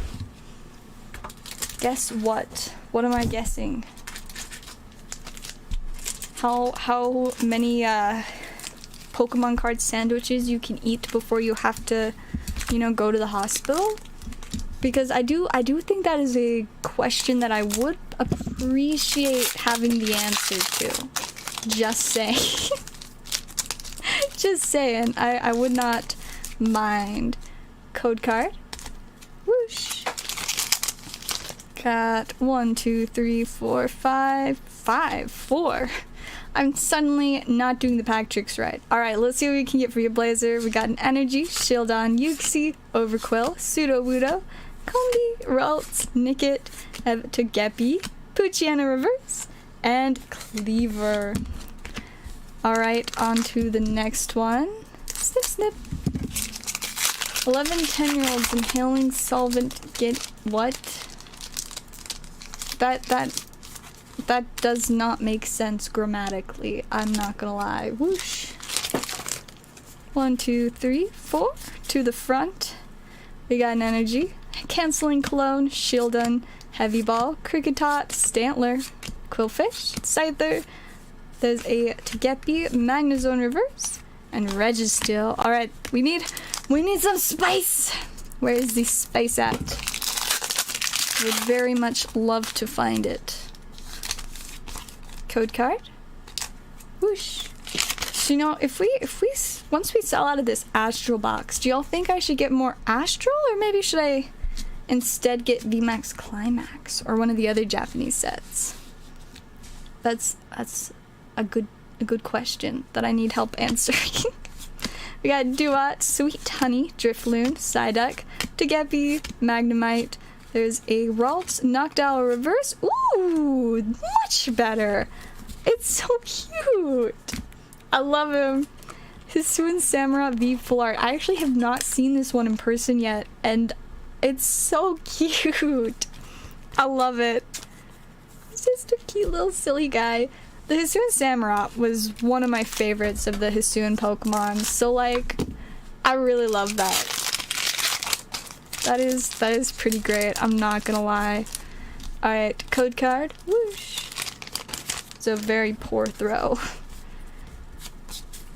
Guess what? What am I guessing? How many Pokemon card sandwiches you can eat before you have to, you know, go to the hospital? because I do think that is a question that I would appreciate having the answer to. Just saying. Just saying. I would not mind. Code card. Whoosh. Got 1, 2, 3, 4, 5. 4. I'm suddenly not doing the pack tricks right. Alright, let's see what we can get for your Blazer. We got an Energy, Shieldon, Yuxi, Overquill, Sudowoodo, Combi, Ralts, Nickit, Togepi, Poochyena Reverse, and Cleaver. Alright, on to the next one. Snip, snip. 11 10-year-olds inhaling solvent get what? That does not make sense grammatically. I'm not gonna lie. Whoosh. 1, 2, 3, 4. To the front. We got an Energy, Canceling Cologne, Shieldon, Heavy Ball, Kricketot, Stantler, Quillfish, Scyther. There's a Togepi, Magnezone Reverse, and Registeel. Alright, we need some spice! Where is the spice at? Would very much love to find it. Code card. Whoosh. So, you know, if we once we sell out of this Astral box, do y'all think I should get more Astral, or maybe should I instead get VMAX Climax or one of the other Japanese sets? That's a good question that I need help answering. We got Duat, Sweet Honey, Drifloon, Psyduck, Togepi, Magnemite. There's a Ralts, Noctowl Reverse. Ooh, much better. It's so cute. I love him. Hisuian Samurott V full art. I actually have not seen this one in person yet, and it's so cute. I love it. He's just a cute little silly guy. The Hisuian Samurott was one of my favorites of the Hisuian Pokemon, so like, I really love that. That is pretty great, I'm not gonna lie. Alright, code card. Whoosh. It's a very poor throw.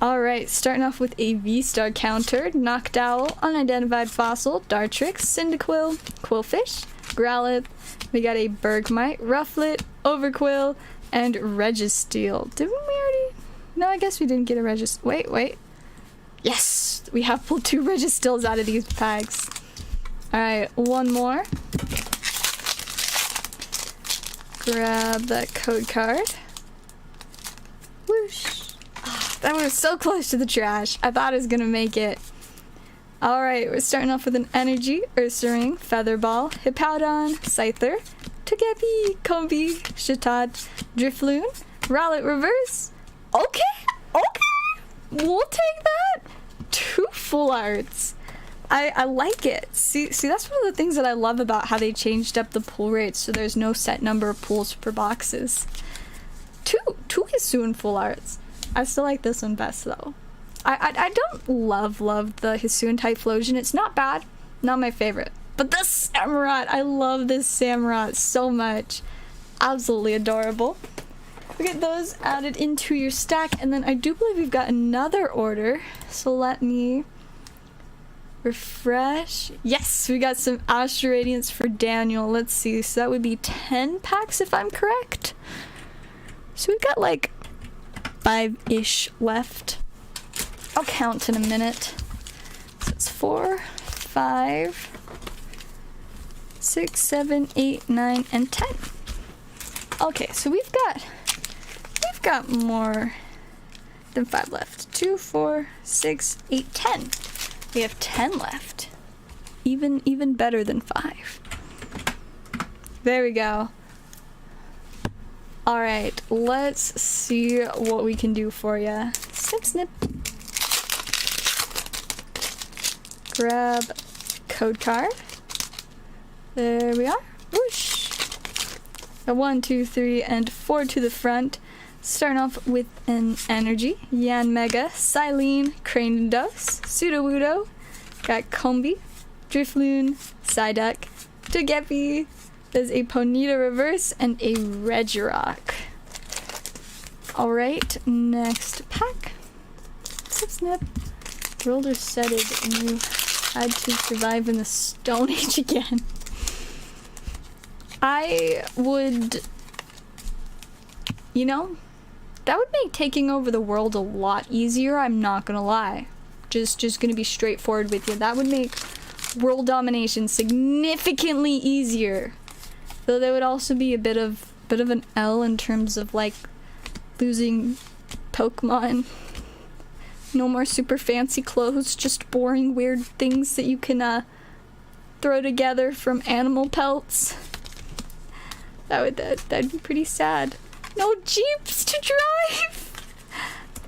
Alright, starting off with a V-Star counter. Noctowl, Unidentified Fossil, Dartrix, Cyndaquil, Quillfish, Growlithe. We got a Bergmite, Rufflet, Overquill, and Registeel. Didn't we already? No, I guess we didn't get a Registeel. Wait. Yes! We have pulled 2 Registeels out of these packs. Alright, one more. Grab that code card. Whoosh. Oh, that was so close to the trash. I thought I was gonna make it. Alright, we're starting off with an Energy, Ursaring, Featherball, Hippowdon, Scyther, Togepi, Combi, Shitat, Drifloon, Rowlet Reverse. Okay! We'll take that! 2 full arts. I like it. See, that's one of the things that I love about how they changed up the pull rates, so there's no set number of pulls per boxes. 2 Hisuian full arts. I still like this one best though. I don't love the Hisuian Typhlosion. It's not bad, not my favorite. But this Samurott, I love this Samurott so much. Absolutely adorable. We get those added into your stack, and then I do believe we've got another order. So let me refresh. Yes, we got some Astral Radiance for Daniel. Let's see. So that would be 10 packs if I'm correct. So we've got like 5-ish left. I'll count in a minute. So it's 4, 5, 6, 7, 8, 9, and 10. Okay, so we've got more than 5 left. 2, 4, 6, 8, 10. We have 10 left. Even better than 5. There we go. Alright, let's see what we can do for you. Snip, snip. Grab code card. There we are. Whoosh. A 1, 2, 3, and 4 to the front. Starting off with an Energy, Yanmega, Silene, Cranidos, Sudowoodo, got Combi, Drifloon, Psyduck, Togepi, there's a Ponyta Reverse, and a Regirock. Alright, next pack. Snip, snip. Roller setted new had to survive in the Stone Age again. I would... You know, that would make taking over the world a lot easier, I'm not gonna lie. Just gonna be straightforward with you. That would make world domination significantly easier. Though there would also be a bit of an L in terms of like losing Pokemon. No more super fancy clothes, just boring weird things that you can throw together from animal pelts. That'd be pretty sad. No Jeeps to drive!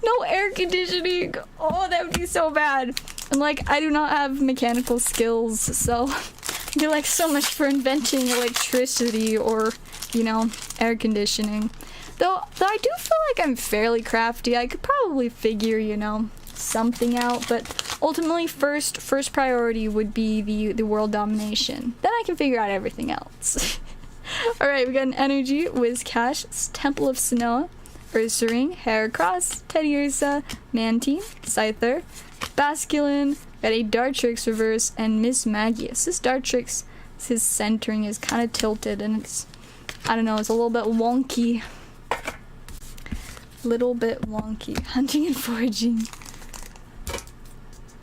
No air conditioning! Oh, that would be so bad. And like, I do not have mechanical skills, so it'd be like so much for inventing electricity or, you know, air conditioning. Though I do feel like I'm fairly crafty. I could probably figure, you know, something out, but ultimately first priority would be the world domination. Then I can figure out everything else. Alright, we got an energy, Whiscash, Temple of Sinnoh, Ursaring, Heracross, Teddiursa, Mantine, Scyther, Basculin, got a Dartrix reverse, and Miss Magius. This Dartrix, his centering is kind of tilted, and it's, I don't know, it's a little bit wonky. Little bit wonky. Hunting and foraging.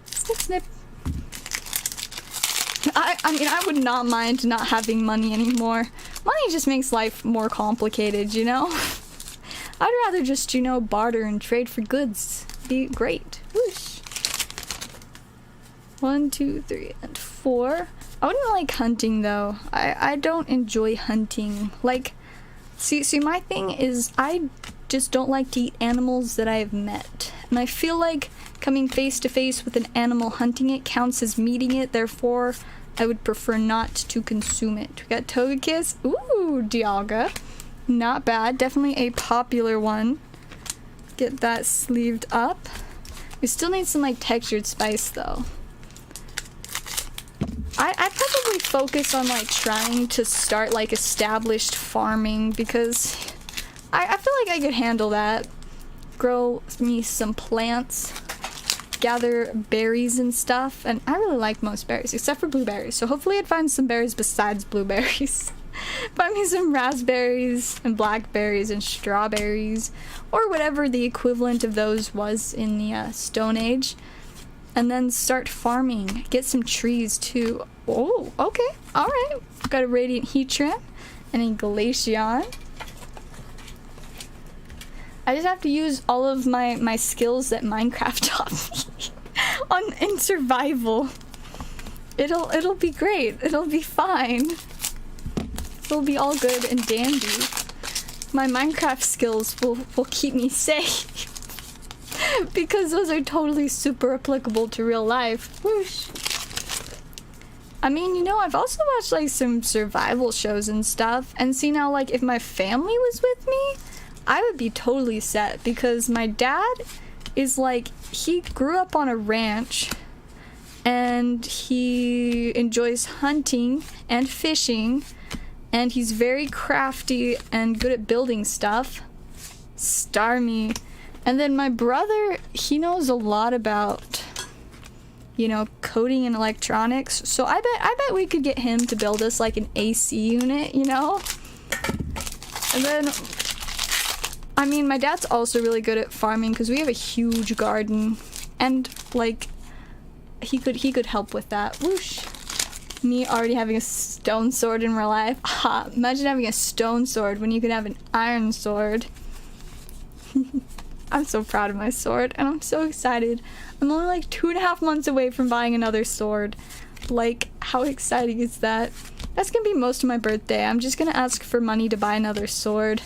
Snip, snip. I mean, I would not mind not having money anymore. Money just makes life more complicated, you know? I'd rather just, you know, barter and trade for goods. Be great. Whoosh. 1, 2, 3, and 4. I wouldn't like hunting, though. I don't enjoy hunting. Like, see, my thing is, I just don't like to eat animals that I've met. And I feel like coming face to face with an animal hunting it counts as meeting it, therefore I would prefer not to consume it. We got Togekiss. Ooh, Dialga. Not bad. Definitely a popular one. Get that sleeved up. We still need some like textured spice though. I probably focus on like trying to start like established farming because I feel like I could handle that. Grow me some plants. Gather berries and stuff, and I really like most berries except for blueberries, so hopefully I'd find some berries besides blueberries. Find me some raspberries and blackberries and strawberries or whatever the equivalent of those was in the Stone Age, and then start farming. Get some trees too. Oh, okay, all right. Got a Radiant Heatran and a Glaceon. I just have to use all of my skills that Minecraft taught me in survival. It'll be great. It'll be fine. It'll be all good and dandy. My Minecraft skills will keep me safe. Because those are totally super applicable to real life. Whoosh. I mean, you know, I've also watched like some survival shows and stuff, and see now, like, if my family was with me, I would be totally set, because my dad is like, he grew up on a ranch and he enjoys hunting and fishing, and he's very crafty and good at building stuff. Star me. And then my brother, he knows a lot about, you know, coding and electronics, so I bet we could get him to build us like an AC unit, you know? And then, I mean, my dad's also really good at farming because we have a huge garden, and like he could help with that. Whoosh. Me already having a stone sword in real life. Ha! Imagine having a stone sword when you could have an iron sword. I'm so proud of my sword, and I'm so excited. I'm only like 2.5 months away from buying another sword. Like, how exciting is that? That's gonna be most of my birthday. I'm just gonna ask for money to buy another sword.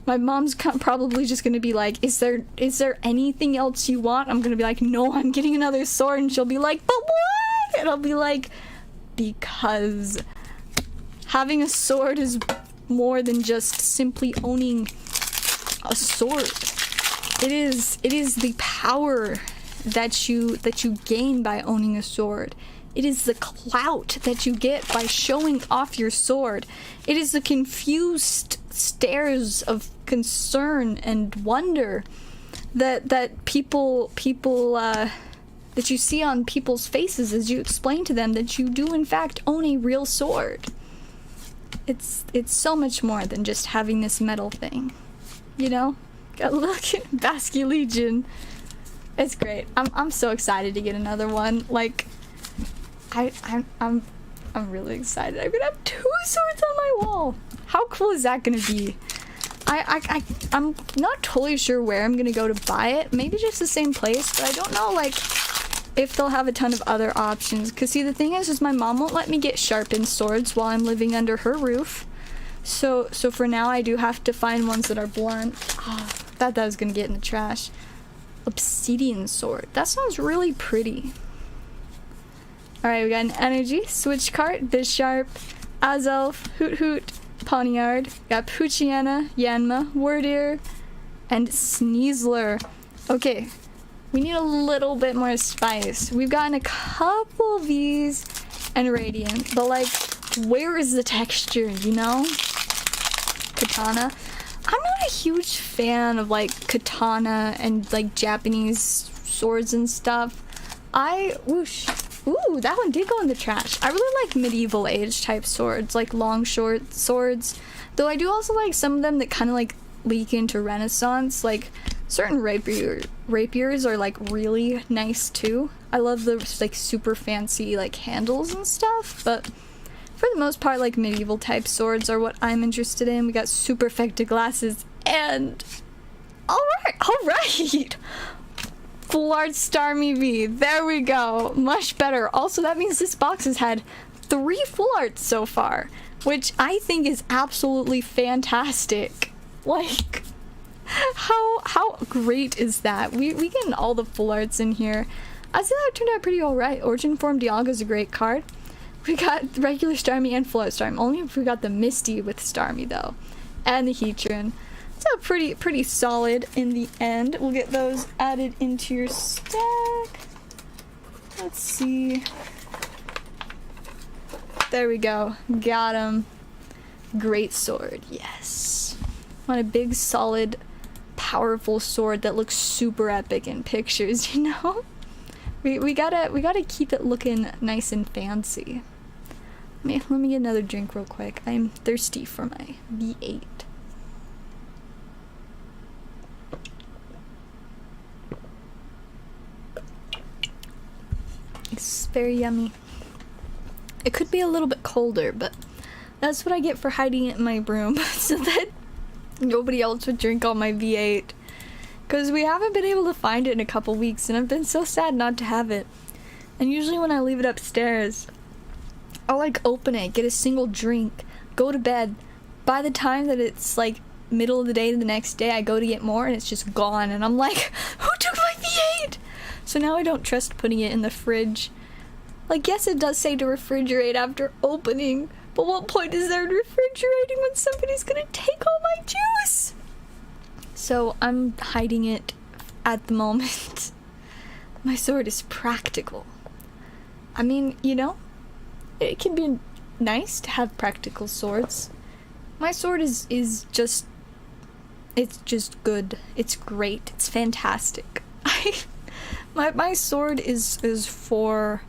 My mom's probably just gonna be like, is there anything else you want? I'm gonna be like, no, I'm getting another sword. And she'll be like, but why? And I'll be like, because having a sword is more than just simply owning a sword. It is the power that you gain by owning a sword. It is the clout that you get by showing off your sword. It is the confused stares of concern and wonder that people that you see on people's faces as you explain to them that you do in fact own a real sword. It's so much more than just having this metal thing, you know? Gotta look at Basque Legion. It's great. I'm so excited to get another one. Like, I'm really excited. I'm gonna have 2 swords on my wall. How cool is that gonna be? I'm not totally sure where I'm gonna go to buy it. Maybe just the same place, but I don't know, like, if they'll have a ton of other options. Because, see, the thing is my mom won't let me get sharpened swords while I'm living under her roof. So for now, I do have to find ones that are blunt. Oh, I thought that was gonna get in the trash. Obsidian sword. That sounds really pretty. Alright, we got an energy, switch cart, Bisharp, Azelf, Hoot Hoot, Poniard. We got Poochyena, Yanma, Wordeer, and Sneasler. Okay, we need a little bit more spice. We've gotten a couple of these and Radiant, but like, where is the texture, you know? Katana. I'm not a huge fan of like katana and like Japanese swords and stuff. Whoosh. Ooh, that one did go in the trash. I really like medieval age type swords, like long short swords. Though I do also like some of them that kind of like leak into Renaissance. Like certain rapiers are like really nice too. I love the like super fancy like handles and stuff, but for the most part, like medieval type swords are what I'm interested in. We got super effective glasses and all right. Full art Starmie V. There we go. Much better. Also, that means this box has had 3 full arts so far, which I think is absolutely fantastic. Like, how great is that? We getting all the full arts in here. I say that turned out pretty alright. Origin Form Dialga is a great card. We got regular Starmie and full art Starmie. Only if we got the Misty with Starmie though. And the Heatran. So pretty solid in the end. We'll get those added into your stack. Let's see. There we go. Got him. Great sword. Yes. Want a big, solid, powerful sword that looks super epic in pictures, you know? We gotta keep it looking nice and fancy. Let me get another drink real quick. I'm thirsty for my V8. It's very yummy. It could be a little bit colder, but that's what I get for hiding it in my room so that nobody else would drink all my V8. Because we haven't been able to find it in a couple weeks, and I've been so sad not to have it. And usually when I leave it upstairs, I'll like open it, get a single drink, go to bed. By the time that it's like middle of the day the next day, I go to get more and it's just gone. And I'm like, who took my V8? So now I don't trust putting it in the fridge. Like, yes, it does say to refrigerate after opening, but what point is there in refrigerating when somebody's gonna take all my juice? So I'm hiding it at the moment. My sword is practical. I mean, you know, it can be nice to have practical swords. My sword is just, it's just good. It's great. It's fantastic. My sword is for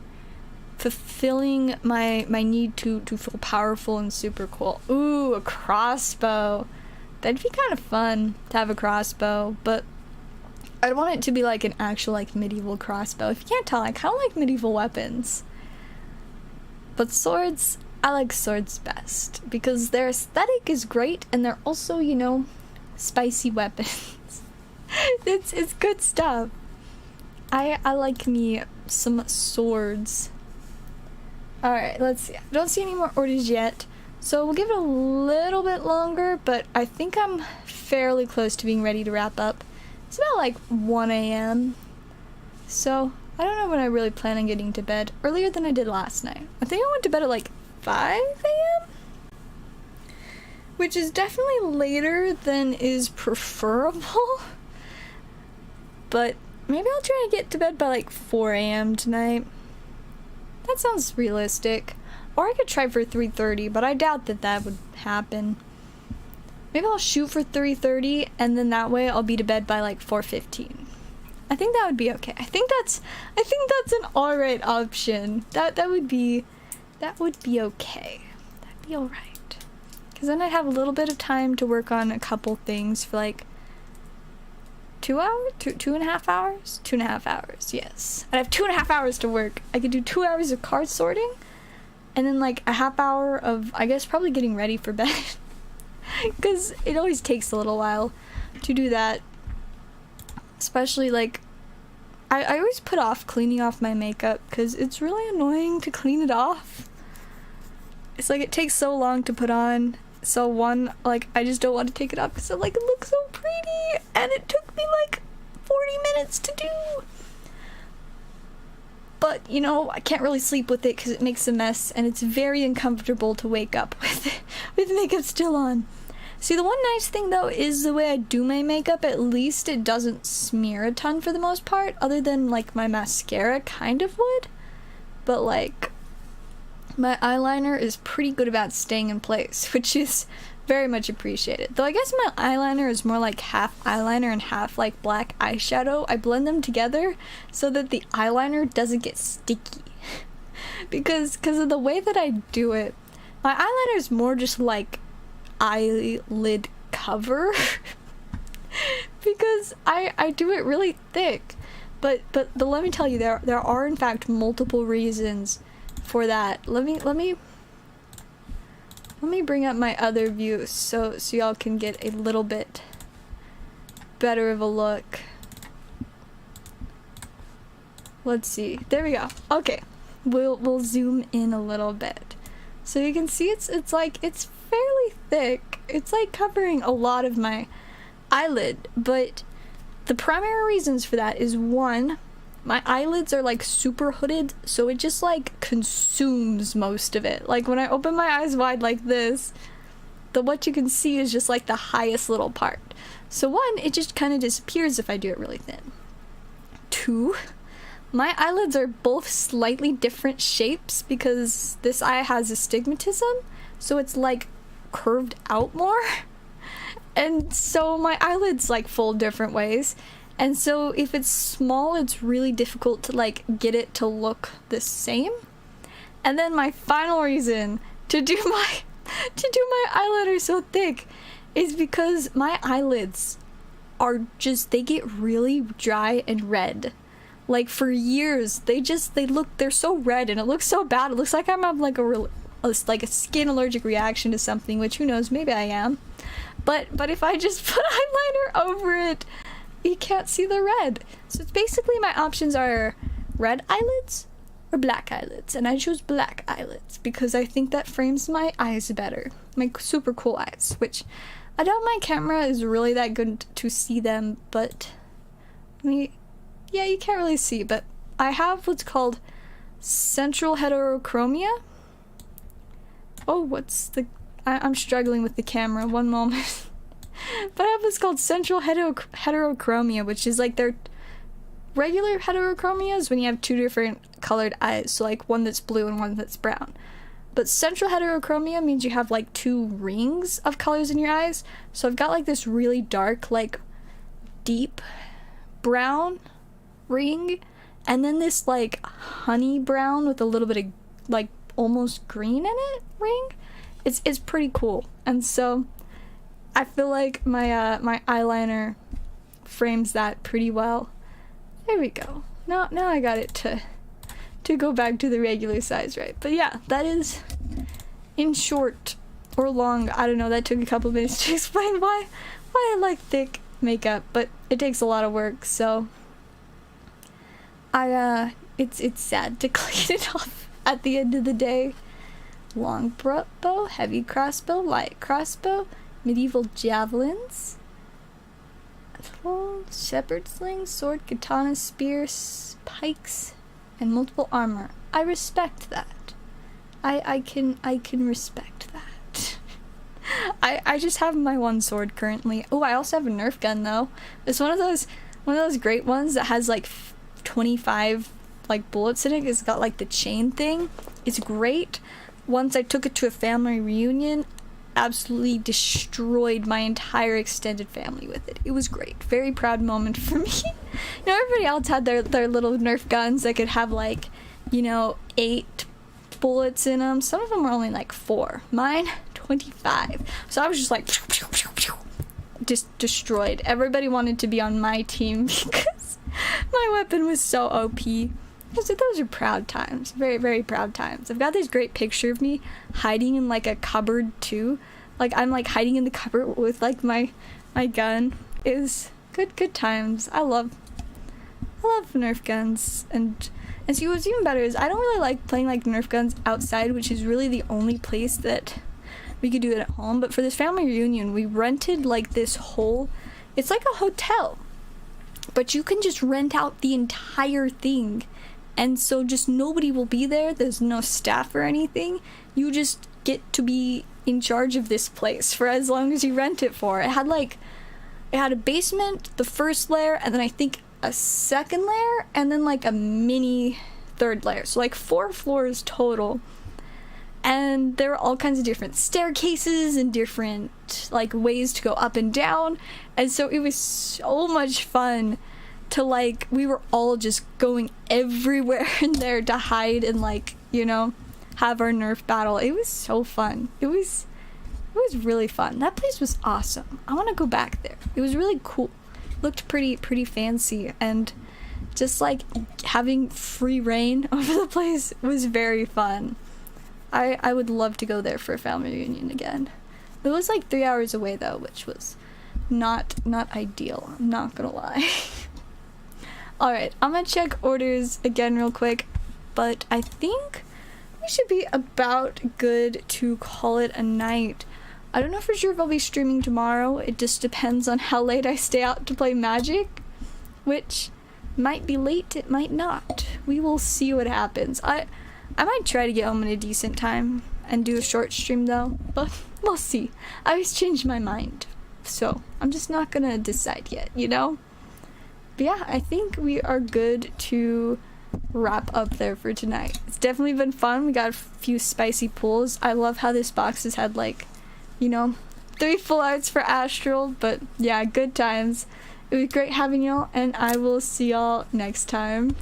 fulfilling my need to feel powerful and super cool. Ooh, a crossbow. That'd be kind of fun to have a crossbow, but I'd want it to be like an actual like medieval crossbow. If you can't tell, I kind of like medieval weapons. But swords, I like swords best because their aesthetic is great and they're also, you know, spicy weapons. It's good stuff. I like me some swords. Alright, let's see. I don't see any more orders yet. So we'll give it a little bit longer, but I think I'm fairly close to being ready to wrap up. It's about like 1 a.m. So I don't know when I really plan on getting to bed. Earlier than I did last night. I think I went to bed at like 5 a.m. Which is definitely later than is preferable. But maybe I'll try to get to bed by like 4 a.m. tonight. That sounds realistic. Or I could try for 3:30, but I doubt that that would happen. Maybe I'll shoot for 3:30, and then that way I'll be to bed by like 4:15. I think that would be okay. I think that's an alright option. That would be okay. That'd be alright. Because then I'd have a little bit of time to work on a couple things for like 2 hours? 2.5 hours? 2.5 hours, yes. I'd have 2.5 hours to work. I could do 2 hours of card sorting, and then like a half hour of, I guess, probably getting ready for bed. Because it always takes a little while to do that. Especially like, I always put off cleaning off my makeup because it's really annoying to clean it off. It's like it takes so long to put on. So one, like, I just don't want to take it off because I'm like, it looks so pretty, and it took me like 40 minutes to do. But, you know, I can't really sleep with it because it makes a mess, and it's very uncomfortable to wake up with it, with makeup still on. See, the one nice thing, though, is the way I do my makeup, at least it doesn't smear a ton for the most part, other than, like, my mascara kind of would. But, like, my eyeliner is pretty good about staying in place, which is very much appreciated. Though I guess my eyeliner is more like half eyeliner and half like black eyeshadow. I blend them together so that the eyeliner doesn't get sticky. because of the way that I do it, my eyeliner is more just like eyelid cover. Because I do it really thick. But let me tell you, there are in fact multiple reasons for that. Let me bring up my other view so y'all can get a little bit better of a look. Let's see. There we go. Okay. We'll zoom in a little bit. So you can see it's like it's fairly thick. It's like covering a lot of my eyelid, but the primary reasons for that is, one, my eyelids are like super hooded, so it just like consumes most of it. Like when I open my eyes wide like this, what you can see is just like the highest little part. So one, it just kind of disappears if I do it really thin. Two, my eyelids are both slightly different shapes because this eye has astigmatism, so it's like curved out more. And so my eyelids like fold different ways. And so if it's small, it's really difficult to like get it to look the same. And then my final reason to do my eyeliner so thick is because my eyelids are just, they get really dry and red. Like for years, they're so red and it looks so bad. It looks like I'm having like a skin allergic reaction to something, which who knows, maybe I am. But if I just put eyeliner over it, you can't see the red. So it's basically my options are red eyelids or black eyelids, and I chose black eyelids because I think that frames my eyes better. My super cool eyes, which I doubt my camera is really that good to see them, but yeah, you can't really see, but I have what's called central heterochromia. Oh, I'm struggling with the camera, one moment. But I have what's called central heterochromia, which is like their regular heterochromia is when you have two different colored eyes, so like one that's blue and one that's brown. But central heterochromia means you have like two rings of colors in your eyes. So I've got like this really dark, like deep brown ring, and then this like honey brown with a little bit of like almost green in it ring. It's pretty cool, and so I feel like my my eyeliner frames that pretty well. There we go. Now I got it to go back to the regular size, right? But yeah, that is, in short or long, I don't know, that took a couple minutes to explain why I like thick makeup, but it takes a lot of work, so it's sad to clean it off at the end of the day. Long bow, heavy crossbow, light crossbow, medieval javelins, shepherd sling, sword, katana, spear, pikes, and multiple armor. I respect that. I can respect that. I just have my one sword currently. Oh, I also have a Nerf gun though. It's one of those great ones that has like 25 like bullets in it. It's got like the chain thing. It's great. Once I took it to a family reunion, absolutely destroyed my entire extended family with it. It was great. Very proud moment for me. You know, everybody else had their little Nerf guns that could have like, you know, 8 bullets in them. Some of them were only like 4. Mine, 25. So I was just like, just destroyed. Everybody wanted to be on my team because my weapon was so OP. So those are proud times. Very, very proud times. I've got this great picture of me hiding in like a cupboard too. Like I'm like hiding in the cupboard with like my gun. It was good times. I love Nerf guns. And see, what's even better is I don't really like playing like Nerf guns outside, which is really the only place that we could do it at home. But for this family reunion, we rented like this whole, it's like a hotel, but you can just rent out the entire thing. And so just nobody will be there. There's no staff or anything. You just get to be in charge of this place for as long as you rent it for. It had a basement, the first layer, and then I think a second layer, and then like a mini third layer. So like 4 floors total. And there were all kinds of different staircases and different like ways to go up and down. And so it was so much fun to like, we were all just going everywhere in there to hide and like, you know, have our Nerf battle. It was so fun. It was really fun. That place was awesome. I want to go back there. It was really cool. Looked pretty fancy, and just like having free reign over the place was very fun. I would love to go there for a family reunion again. It was like 3 hours away though, which was not ideal. I'm not gonna lie. Alright, I'm gonna check orders again real quick, but I think we should be about good to call it a night. I don't know for sure if I'll be streaming tomorrow. It just depends on how late I stay out to play Magic, which might be late, it might not. We will see what happens. I might try to get home in a decent time and do a short stream though, but we'll see. I always change my mind, so I'm just not gonna decide yet, you know? But yeah, I think we are good to wrap up there for tonight. It's definitely been fun. We got a few spicy pulls. I love how this box has had like, you know, 3 full arts for Astral, but yeah, good times. It was great having y'all, and I will see y'all next time.